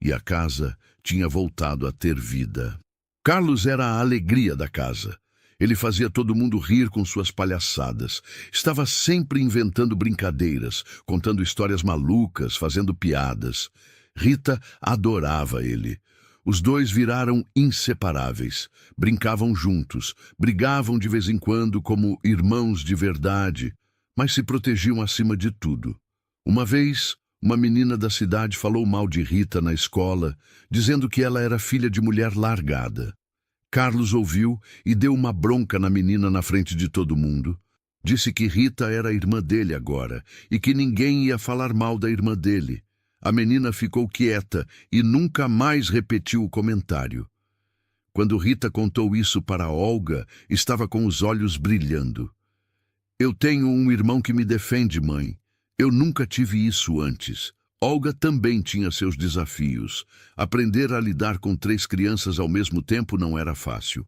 e a casa tinha voltado a ter vida. Carlos era a alegria da casa. Ele fazia todo mundo rir com suas palhaçadas. Estava sempre inventando brincadeiras, contando histórias malucas, fazendo piadas. Rita adorava ele. Os dois viraram inseparáveis. Brincavam juntos, brigavam de vez em quando como irmãos de verdade, mas se protegiam acima de tudo. Uma vez, uma menina da cidade falou mal de Rita na escola, dizendo que ela era filha de mulher largada. Carlos ouviu e deu uma bronca na menina na frente de todo mundo. Disse que Rita era a irmã dele agora e que ninguém ia falar mal da irmã dele. A menina ficou quieta e nunca mais repetiu o comentário. Quando Rita contou isso para Olga, estava com os olhos brilhando. "Eu tenho um irmão que me defende, mãe. Eu nunca tive isso antes." Olga também tinha seus desafios. Aprender a lidar com 3 crianças ao mesmo tempo não era fácil.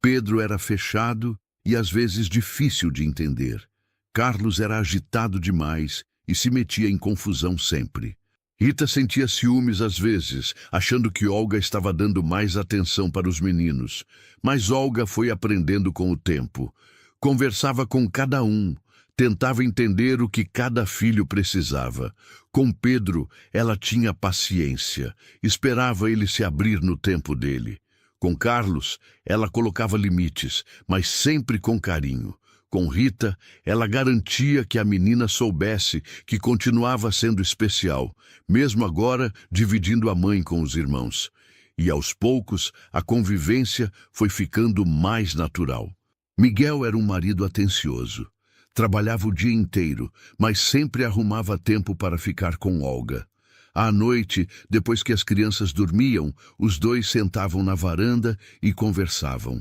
Pedro era fechado e às vezes difícil de entender. Carlos era agitado demais e se metia em confusão sempre. Rita sentia ciúmes às vezes, achando que Olga estava dando mais atenção para os meninos. Mas Olga foi aprendendo com o tempo. Conversava com cada um, tentava entender o que cada filho precisava. Com Pedro, ela tinha paciência, esperava ele se abrir no tempo dele. Com Carlos, ela colocava limites, mas sempre com carinho. Com Rita, ela garantia que a menina soubesse que continuava sendo especial, mesmo agora dividindo a mãe com os irmãos. E aos poucos, a convivência foi ficando mais natural. Miguel era um marido atencioso. Trabalhava o dia inteiro, mas sempre arrumava tempo para ficar com Olga. À noite, depois que as crianças dormiam, os dois sentavam na varanda e conversavam.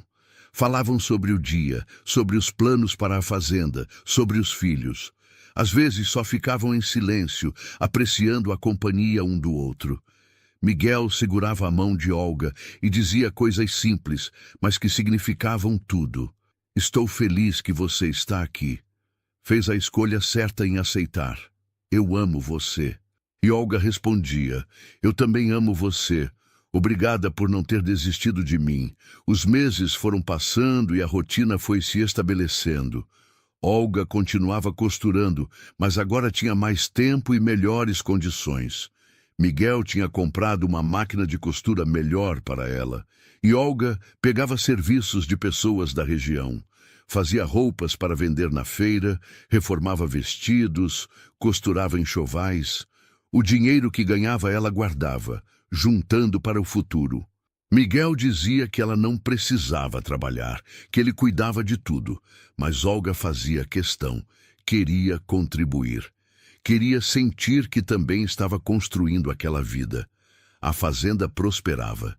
Falavam sobre o dia, sobre os planos para a fazenda, sobre os filhos. Às vezes só ficavam em silêncio, apreciando a companhia um do outro. Miguel segurava a mão de Olga e dizia coisas simples, mas que significavam tudo. Estou feliz que você está aqui. Fez a escolha certa em aceitar. Eu amo você. E Olga respondia, eu também amo você. Obrigada por não ter desistido de mim. Os meses foram passando e a rotina foi se estabelecendo. Olga continuava costurando, mas agora tinha mais tempo e melhores condições. Miguel tinha comprado uma máquina de costura melhor para ela, e Olga pegava serviços de pessoas da região. Fazia roupas para vender na feira, reformava vestidos, costurava enxovais. O dinheiro que ganhava ela guardava, juntando para o futuro. Miguel dizia que ela não precisava trabalhar, que ele cuidava de tudo, mas Olga fazia questão, queria contribuir. Queria sentir que também estava construindo aquela vida. A fazenda prosperava.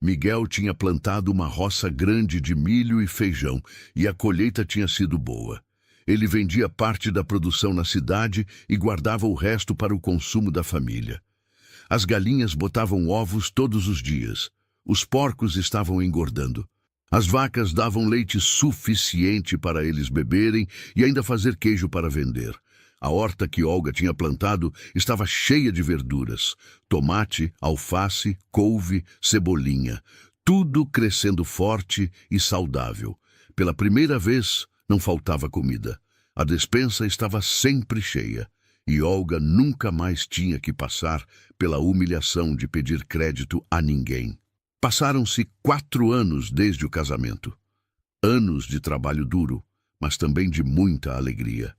Miguel tinha plantado uma roça grande de milho e feijão, e a colheita tinha sido boa. Ele vendia parte da produção na cidade e guardava o resto para o consumo da família. As galinhas botavam ovos todos os dias. Os porcos estavam engordando. As vacas davam leite suficiente para eles beberem e ainda fazer queijo para vender. A horta que Olga tinha plantado estava cheia de verduras. Tomate, alface, couve, cebolinha. Tudo crescendo forte e saudável. Pela primeira vez, não faltava comida. A despensa estava sempre cheia. E Olga nunca mais tinha que passar pela humilhação de pedir crédito a ninguém. Passaram-se 4 anos desde o casamento. Anos de trabalho duro, mas também de muita alegria.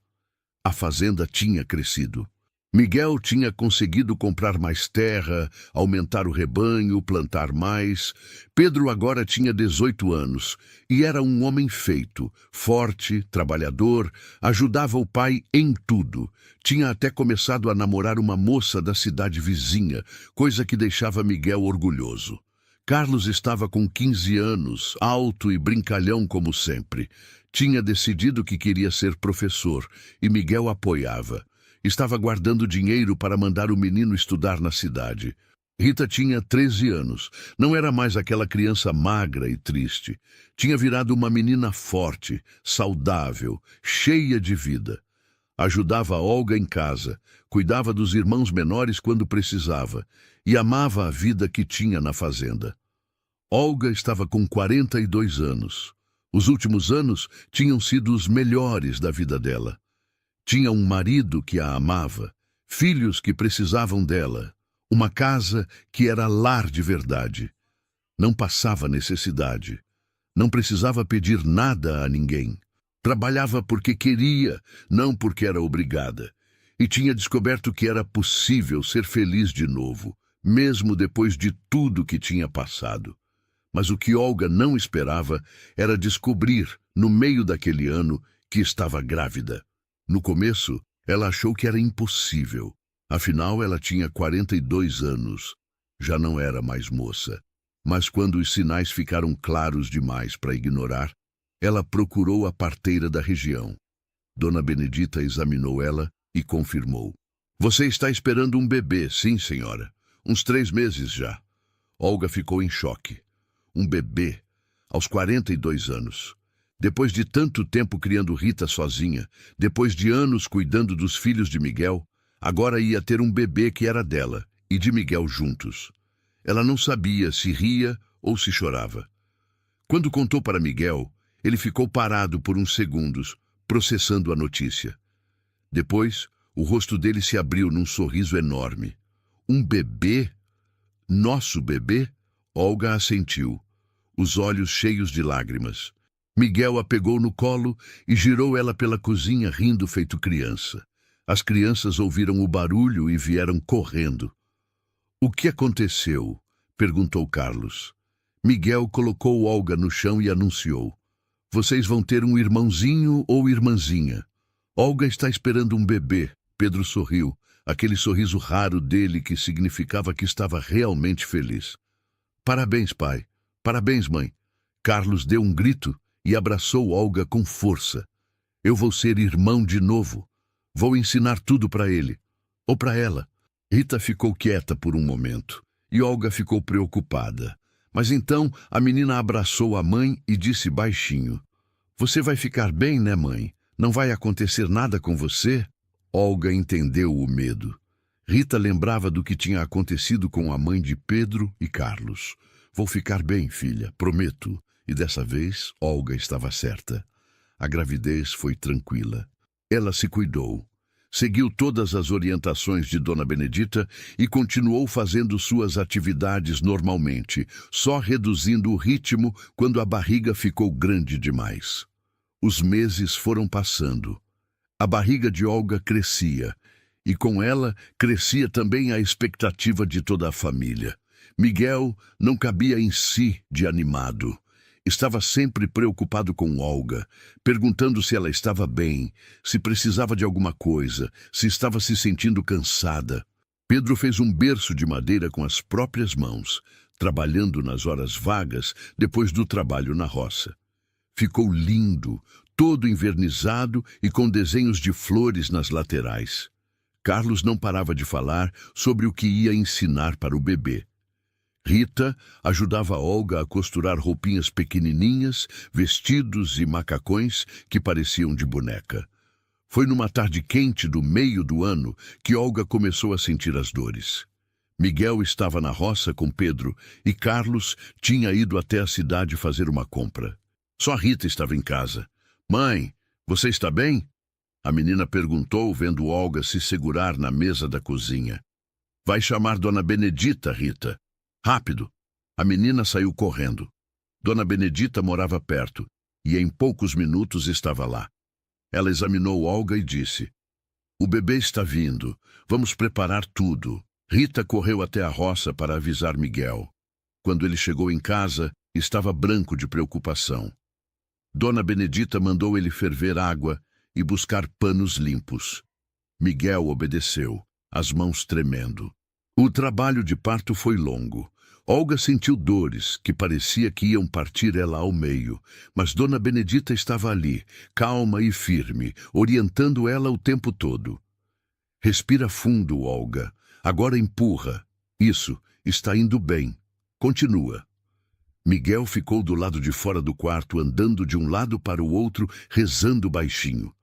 A fazenda tinha crescido. Miguel tinha conseguido comprar mais terra, aumentar o rebanho, plantar mais. Pedro agora tinha 18 anos e era um homem feito, forte, trabalhador, ajudava o pai em tudo. Tinha até começado a namorar uma moça da cidade vizinha, coisa que deixava Miguel orgulhoso. Carlos estava com 15 anos, alto e brincalhão como sempre. Tinha decidido que queria ser professor e Miguel apoiava. Estava guardando dinheiro para mandar o menino estudar na cidade. Rita tinha 13 anos. Não era mais aquela criança magra e triste. Tinha virado uma menina forte, saudável, cheia de vida. Ajudava Olga em casa, cuidava dos irmãos menores quando precisava e amava a vida que tinha na fazenda. Olga estava com 42 anos. Os últimos anos tinham sido os melhores da vida dela. Tinha um marido que a amava, filhos que precisavam dela, uma casa que era lar de verdade. Não passava necessidade. Não precisava pedir nada a ninguém. Trabalhava porque queria, não porque era obrigada. E tinha descoberto que era possível ser feliz de novo, mesmo depois de tudo que tinha passado. Mas o que Olga não esperava era descobrir, no meio daquele ano, que estava grávida. No começo, ela achou que era impossível. Afinal, ela tinha 42 anos. Já não era mais moça. Mas quando os sinais ficaram claros demais para ignorar, ela procurou a parteira da região. Dona Benedita examinou ela e confirmou. Você está esperando um bebê, sim, senhora. Uns 3 meses já. Olga ficou em choque. Um bebê, aos 42 anos. Depois de tanto tempo criando Rita sozinha, depois de anos cuidando dos filhos de Miguel, agora ia ter um bebê que era dela e de Miguel juntos. Ela não sabia se ria ou se chorava. Quando contou para Miguel, ele ficou parado por uns segundos, processando a notícia. Depois, o rosto dele se abriu num sorriso enorme. Um bebê? Nosso bebê? Olga assentiu, os olhos cheios de lágrimas. Miguel a pegou no colo e girou ela pela cozinha rindo feito criança. As crianças ouviram o barulho e vieram correndo. O que aconteceu? Perguntou Carlos. Miguel colocou Olga no chão e anunciou. Vocês vão ter um irmãozinho ou irmãzinha. Olga está esperando um bebê. Pedro sorriu, aquele sorriso raro dele que significava que estava realmente feliz. Parabéns, pai. Parabéns, mãe. Carlos deu um grito e abraçou Olga com força. Eu vou ser irmão de novo. Vou ensinar tudo para ele. Ou para ela. Rita ficou quieta por um momento e Olga ficou preocupada. Mas então a menina abraçou a mãe e disse baixinho: Você vai ficar bem, né, mãe? Não vai acontecer nada com você? Olga entendeu o medo. Rita lembrava do que tinha acontecido com a mãe de Pedro e Carlos. Vou ficar bem, filha, prometo. E dessa vez, Olga estava certa. A gravidez foi tranquila. Ela se cuidou. Seguiu todas as orientações de Dona Benedita e continuou fazendo suas atividades normalmente, só reduzindo o ritmo quando a barriga ficou grande demais. Os meses foram passando. A barriga de Olga crescia, e com ela crescia também a expectativa de toda a família. Miguel não cabia em si de animado. Estava sempre preocupado com Olga, perguntando se ela estava bem, se precisava de alguma coisa, se estava se sentindo cansada. Pedro fez um berço de madeira com as próprias mãos, trabalhando nas horas vagas depois do trabalho na roça. Ficou lindo, todo envernizado e com desenhos de flores nas laterais. Carlos não parava de falar sobre o que ia ensinar para o bebê. Rita ajudava Olga a costurar roupinhas pequenininhas, vestidos e macacões que pareciam de boneca. Foi numa tarde quente do meio do ano que Olga começou a sentir as dores. Miguel estava na roça com Pedro e Carlos tinha ido até a cidade fazer uma compra. Só Rita estava em casa. Mãe, você está bem? A menina perguntou, vendo Olga se segurar na mesa da cozinha. Vai chamar Dona Benedita, Rita. Rápido! A menina saiu correndo. Dona Benedita morava perto, e em poucos minutos estava lá. Ela examinou Olga e disse: O bebê está vindo. Vamos preparar tudo. Rita correu até a roça para avisar Miguel. Quando ele chegou em casa, estava branco de preocupação. Dona Benedita mandou ele ferver água e buscar panos limpos. Miguel obedeceu, as mãos tremendo. O trabalho de parto foi longo. Olga sentiu dores que parecia que iam partir ela ao meio, mas Dona Benedita estava ali, calma e firme, orientando ela o tempo todo. Respira fundo, Olga. Agora empurra. Isso, está indo bem. Continua. Miguel ficou do lado de fora do quarto, andando de um lado para o outro, rezando baixinho.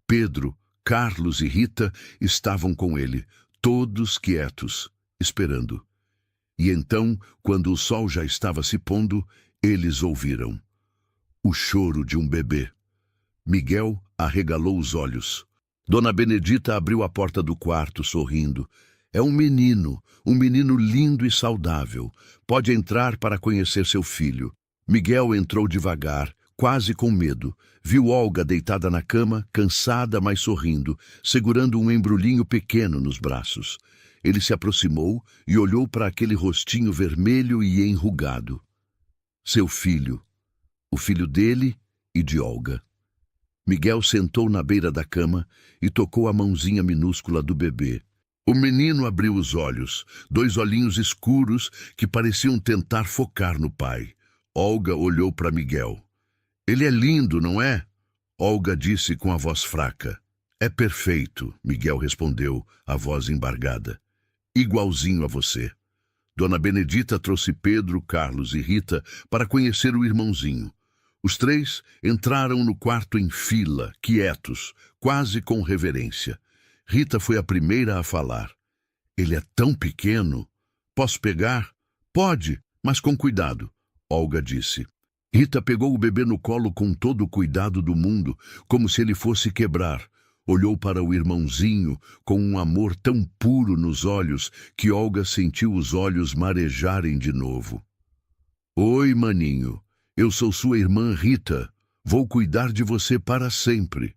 Pedro, Carlos e Rita estavam com ele, todos quietos, esperando. E então, quando o sol já estava se pondo, eles ouviram o choro de um bebê. Miguel arregalou os olhos. Dona Benedita abriu a porta do quarto, sorrindo. É um menino lindo e saudável. Pode entrar para conhecer seu filho. Miguel entrou devagar, quase com medo. Viu Olga deitada na cama, cansada, mas sorrindo, segurando um embrulhinho pequeno nos braços. Ele se aproximou e olhou para aquele rostinho vermelho e enrugado. Seu filho, o filho dele e de Olga. Miguel sentou na beira da cama e tocou a mãozinha minúscula do bebê. O menino abriu os olhos, dois olhinhos escuros que pareciam tentar focar no pai. Olga olhou para Miguel. Ele é lindo, não é? Olga disse com a voz fraca. É perfeito, Miguel respondeu, a voz embargada. Igualzinho a você. Dona Benedita trouxe Pedro, Carlos e Rita para conhecer o irmãozinho. Os três entraram no quarto em fila, quietos, quase com reverência. Rita foi a primeira a falar. Ele é tão pequeno. Posso pegar? Pode, mas com cuidado, Olga disse. Rita pegou o bebê no colo com todo o cuidado do mundo, como se ele fosse quebrar. Olhou para o irmãozinho com um amor tão puro nos olhos que Olga sentiu os olhos marejarem de novo. Oi, maninho. Eu sou sua irmã Rita. Vou cuidar de você para sempre.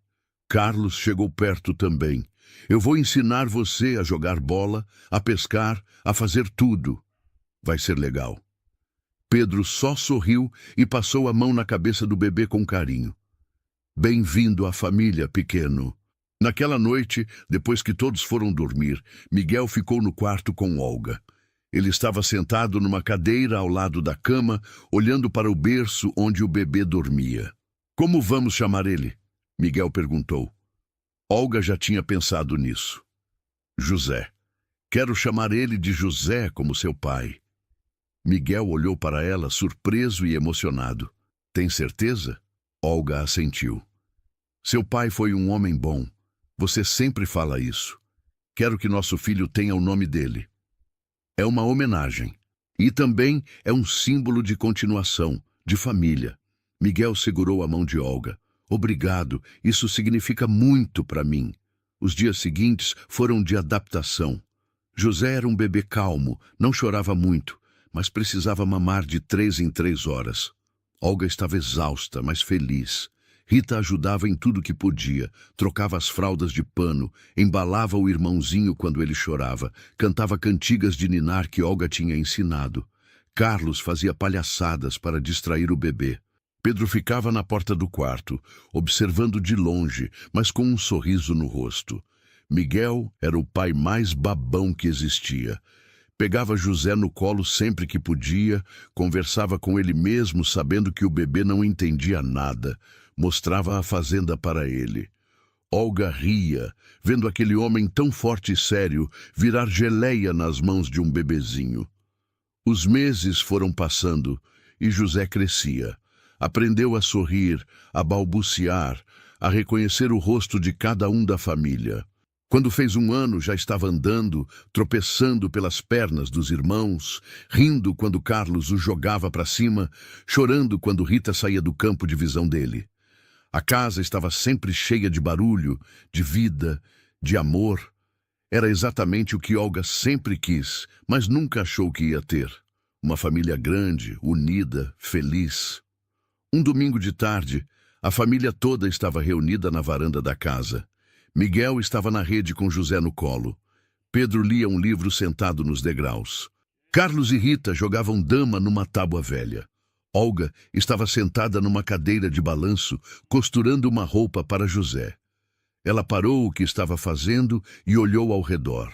Carlos chegou perto também. Eu vou ensinar você a jogar bola, a pescar, a fazer tudo. Vai ser legal. Pedro só sorriu e passou a mão na cabeça do bebê com carinho. Bem-vindo à família, pequeno. Naquela noite, depois que todos foram dormir, Miguel ficou no quarto com Olga. Ele estava sentado numa cadeira ao lado da cama, olhando para o berço onde o bebê dormia. Como vamos chamar ele? Miguel perguntou. Olga já tinha pensado nisso. José. Quero chamar ele de José como seu pai. Miguel olhou para ela, surpreso e emocionado. Tem certeza? Olga assentiu. Seu pai foi um homem bom. Você sempre fala isso. Quero que nosso filho tenha o nome dele. É uma homenagem. E também é um símbolo de continuação, de família. Miguel segurou a mão de Olga. Obrigado, isso significa muito para mim. Os dias seguintes foram de adaptação. José era um bebê calmo, não chorava muito, mas precisava mamar de 3 em 3 horas. Olga estava exausta, mas feliz. Rita ajudava em tudo que podia, trocava as fraldas de pano, embalava o irmãozinho quando ele chorava, cantava cantigas de ninar que Olga tinha ensinado. Carlos fazia palhaçadas para distrair o bebê. Pedro ficava na porta do quarto, observando de longe, mas com um sorriso no rosto. Miguel era o pai mais babão que existia. Pegava José no colo sempre que podia, conversava com ele mesmo sabendo que o bebê não entendia nada, mostrava a fazenda para ele. Olga ria, vendo aquele homem tão forte e sério virar geleia nas mãos de um bebezinho. Os meses foram passando e José crescia. Aprendeu a sorrir, a balbuciar, a reconhecer o rosto de cada um da família. Quando fez 1 ano, já estava andando, tropeçando pelas pernas dos irmãos, rindo quando Carlos o jogava para cima, chorando quando Rita saía do campo de visão dele. A casa estava sempre cheia de barulho, de vida, de amor. Era exatamente o que Olga sempre quis, mas nunca achou que ia ter. Uma família grande, unida, feliz. Um domingo de tarde, a família toda estava reunida na varanda da casa. Miguel estava na rede com José no colo. Pedro lia um livro sentado nos degraus. Carlos e Rita jogavam dama numa tábua velha. Olga estava sentada numa cadeira de balanço, costurando uma roupa para José. Ela parou o que estava fazendo e olhou ao redor.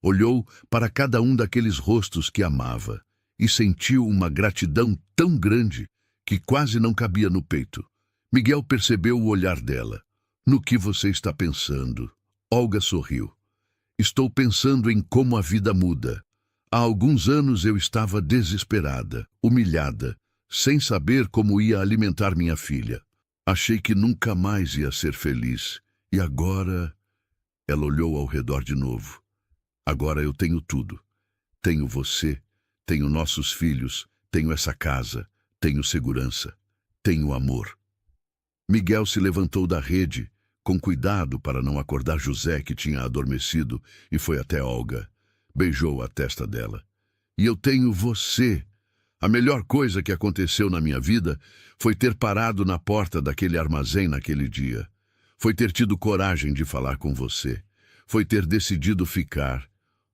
Olhou para cada um daqueles rostos que amava e sentiu uma gratidão tão grande que quase não cabia no peito. Miguel percebeu o olhar dela. No que você está pensando? Olga sorriu. Estou pensando em como a vida muda. Há alguns anos eu estava desesperada, humilhada, sem saber como ia alimentar minha filha. Achei que nunca mais ia ser feliz. E agora... Ela olhou ao redor de novo. Agora eu tenho tudo. Tenho você, tenho nossos filhos, tenho essa casa, tenho segurança, tenho amor. Miguel se levantou da rede, com cuidado para não acordar José, que tinha adormecido, e foi até Olga. Beijou a testa dela. E eu tenho você. A melhor coisa que aconteceu na minha vida foi ter parado na porta daquele armazém naquele dia. Foi ter tido coragem de falar com você. Foi ter decidido ficar.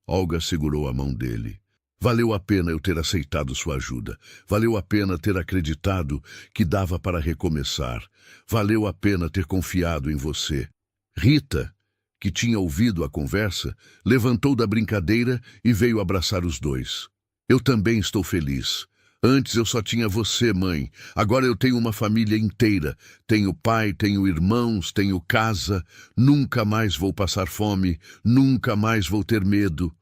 Olga segurou a mão dele. Valeu a pena eu ter aceitado sua ajuda. Valeu a pena ter acreditado que dava para recomeçar. Valeu a pena ter confiado em você. Rita, que tinha ouvido a conversa, levantou da brincadeira e veio abraçar os dois. Eu também estou feliz. Antes eu só tinha você, mãe. Agora eu tenho uma família inteira. Tenho pai, tenho irmãos, tenho casa. Nunca mais vou passar fome. Nunca mais vou ter medo.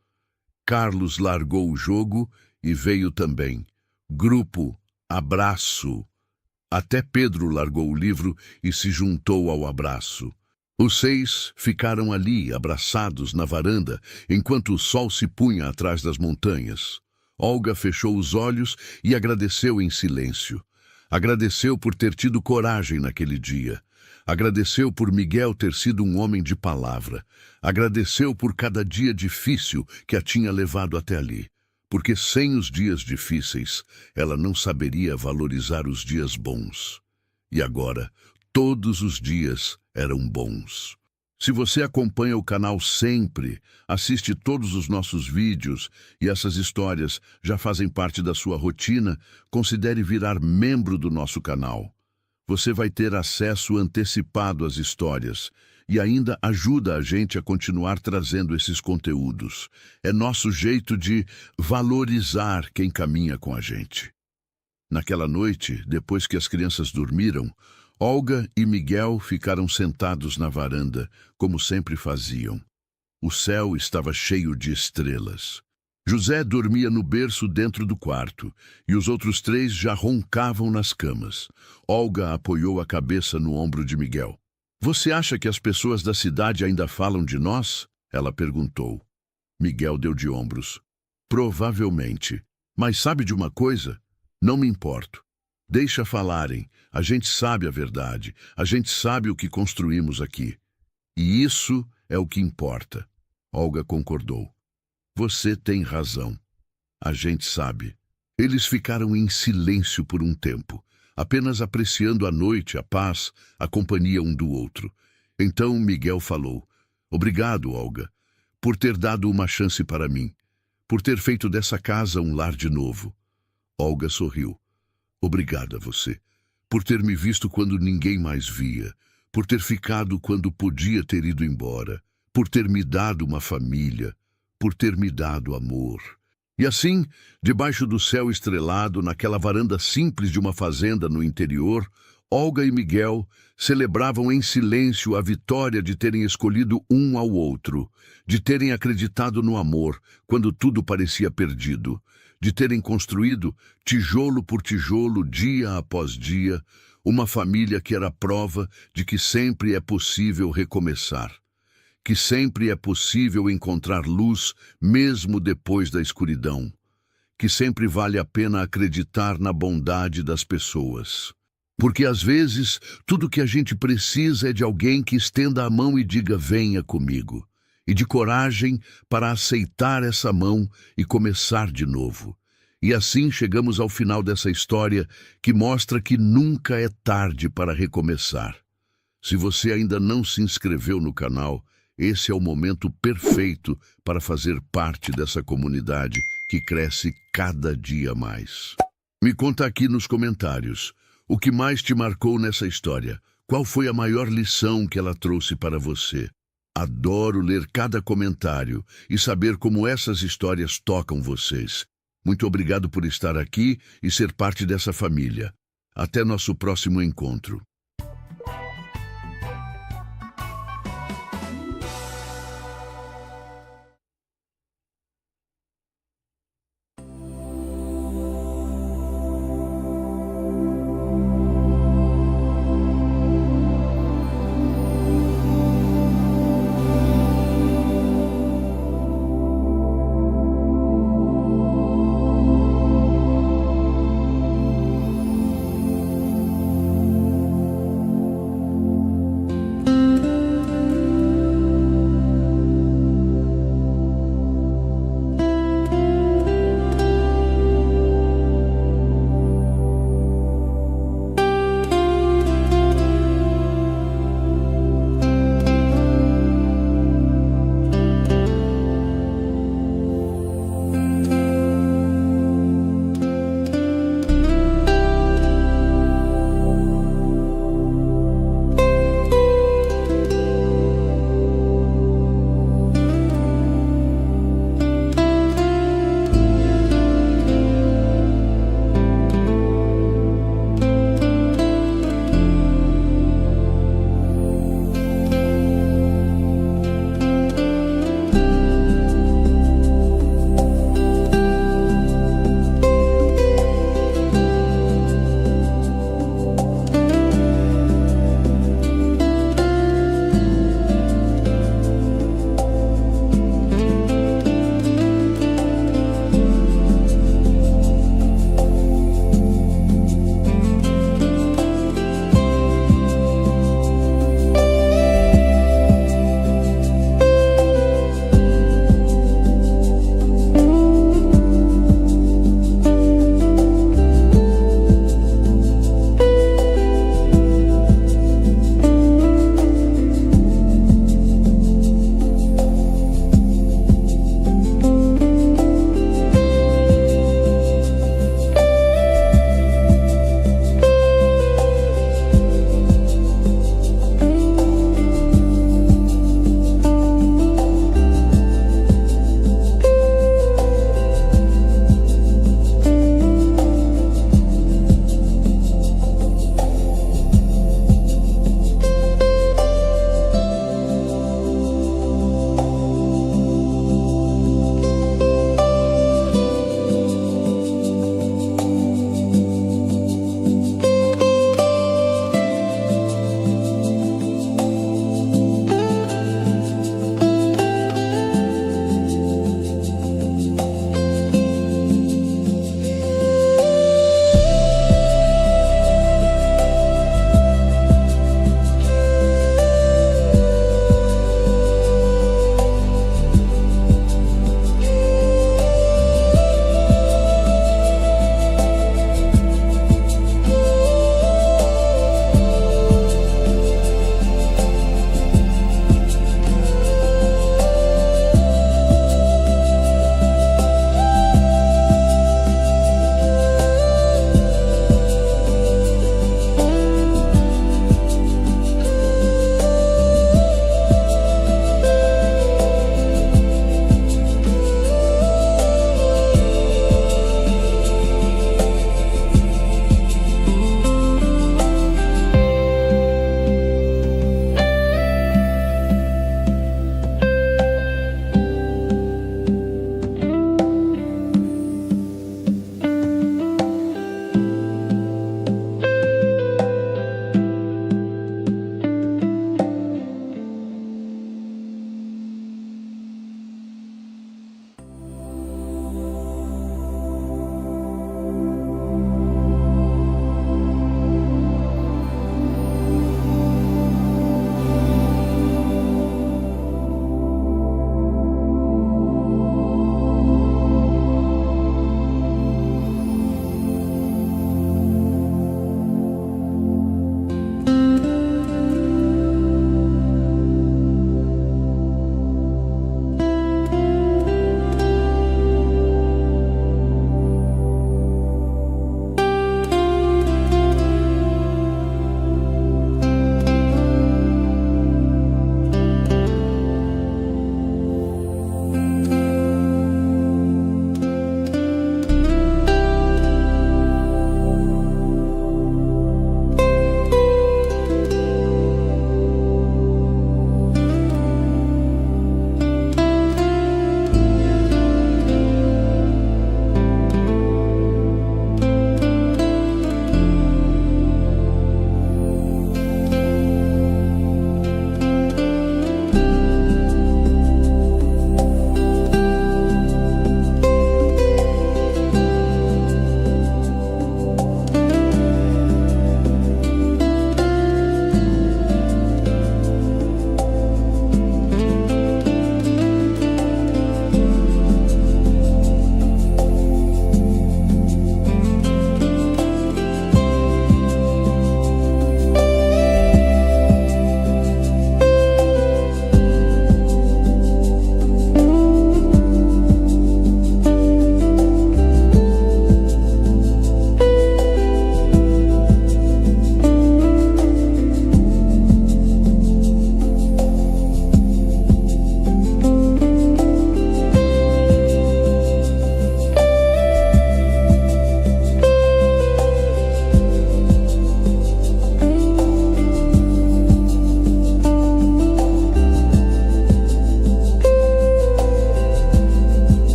Carlos largou o jogo e veio também. Grupo, abraço. Até Pedro largou o livro e se juntou ao abraço. Os 6 ficaram ali, abraçados na varanda, enquanto o sol se punha atrás das montanhas. Olga fechou os olhos e agradeceu em silêncio. Agradeceu por ter tido coragem naquele dia. Agradeceu por Miguel ter sido um homem de palavra. Agradeceu por cada dia difícil que a tinha levado até ali. Porque sem os dias difíceis, ela não saberia valorizar os dias bons. E agora, todos os dias eram bons. Se você acompanha o canal sempre, assiste todos os nossos vídeos e essas histórias já fazem parte da sua rotina, considere virar membro do nosso canal. Você vai ter acesso antecipado às histórias e ainda ajuda a gente a continuar trazendo esses conteúdos. É nosso jeito de valorizar quem caminha com a gente. Naquela noite, depois que as crianças dormiram, Olga e Miguel ficaram sentados na varanda, como sempre faziam. O céu estava cheio de estrelas. José dormia no berço dentro do quarto, e os outros três já roncavam nas camas. Olga apoiou a cabeça no ombro de Miguel. Você acha que as pessoas da cidade ainda falam de nós? Ela perguntou. Miguel deu de ombros. Provavelmente. Mas sabe de uma coisa? Não me importo. Deixa falarem. A gente sabe a verdade. A gente sabe o que construímos aqui. E isso é o que importa. Olga concordou. Você tem razão. A gente sabe. Eles ficaram em silêncio por um tempo, apenas apreciando a noite, a paz, a companhia um do outro. Então Miguel falou: Obrigado, Olga, por ter dado uma chance para mim, por ter feito dessa casa um lar de novo. Olga sorriu. Obrigada a você, por ter me visto quando ninguém mais via, por ter ficado quando podia ter ido embora, por ter me dado uma família, por ter me dado amor. E assim, debaixo do céu estrelado, naquela varanda simples de uma fazenda no interior, Olga e Miguel celebravam em silêncio a vitória de terem escolhido um ao outro, de terem acreditado no amor quando tudo parecia perdido, de terem construído, tijolo por tijolo, dia após dia, uma família que era prova de que sempre é possível recomeçar, que sempre é possível encontrar luz mesmo depois da escuridão, que sempre vale a pena acreditar na bondade das pessoas. Porque às vezes tudo que a gente precisa é de alguém que estenda a mão e diga venha comigo, e de coragem para aceitar essa mão e começar de novo. E assim chegamos ao final dessa história que mostra que nunca é tarde para recomeçar. Se você ainda não se inscreveu no canal, esse é o momento perfeito para fazer parte dessa comunidade que cresce cada dia mais. Me conta aqui nos comentários, o que mais te marcou nessa história? Qual foi a maior lição que ela trouxe para você? Adoro ler cada comentário e saber como essas histórias tocam vocês. Muito obrigado por estar aqui e ser parte dessa família. Até nosso próximo encontro.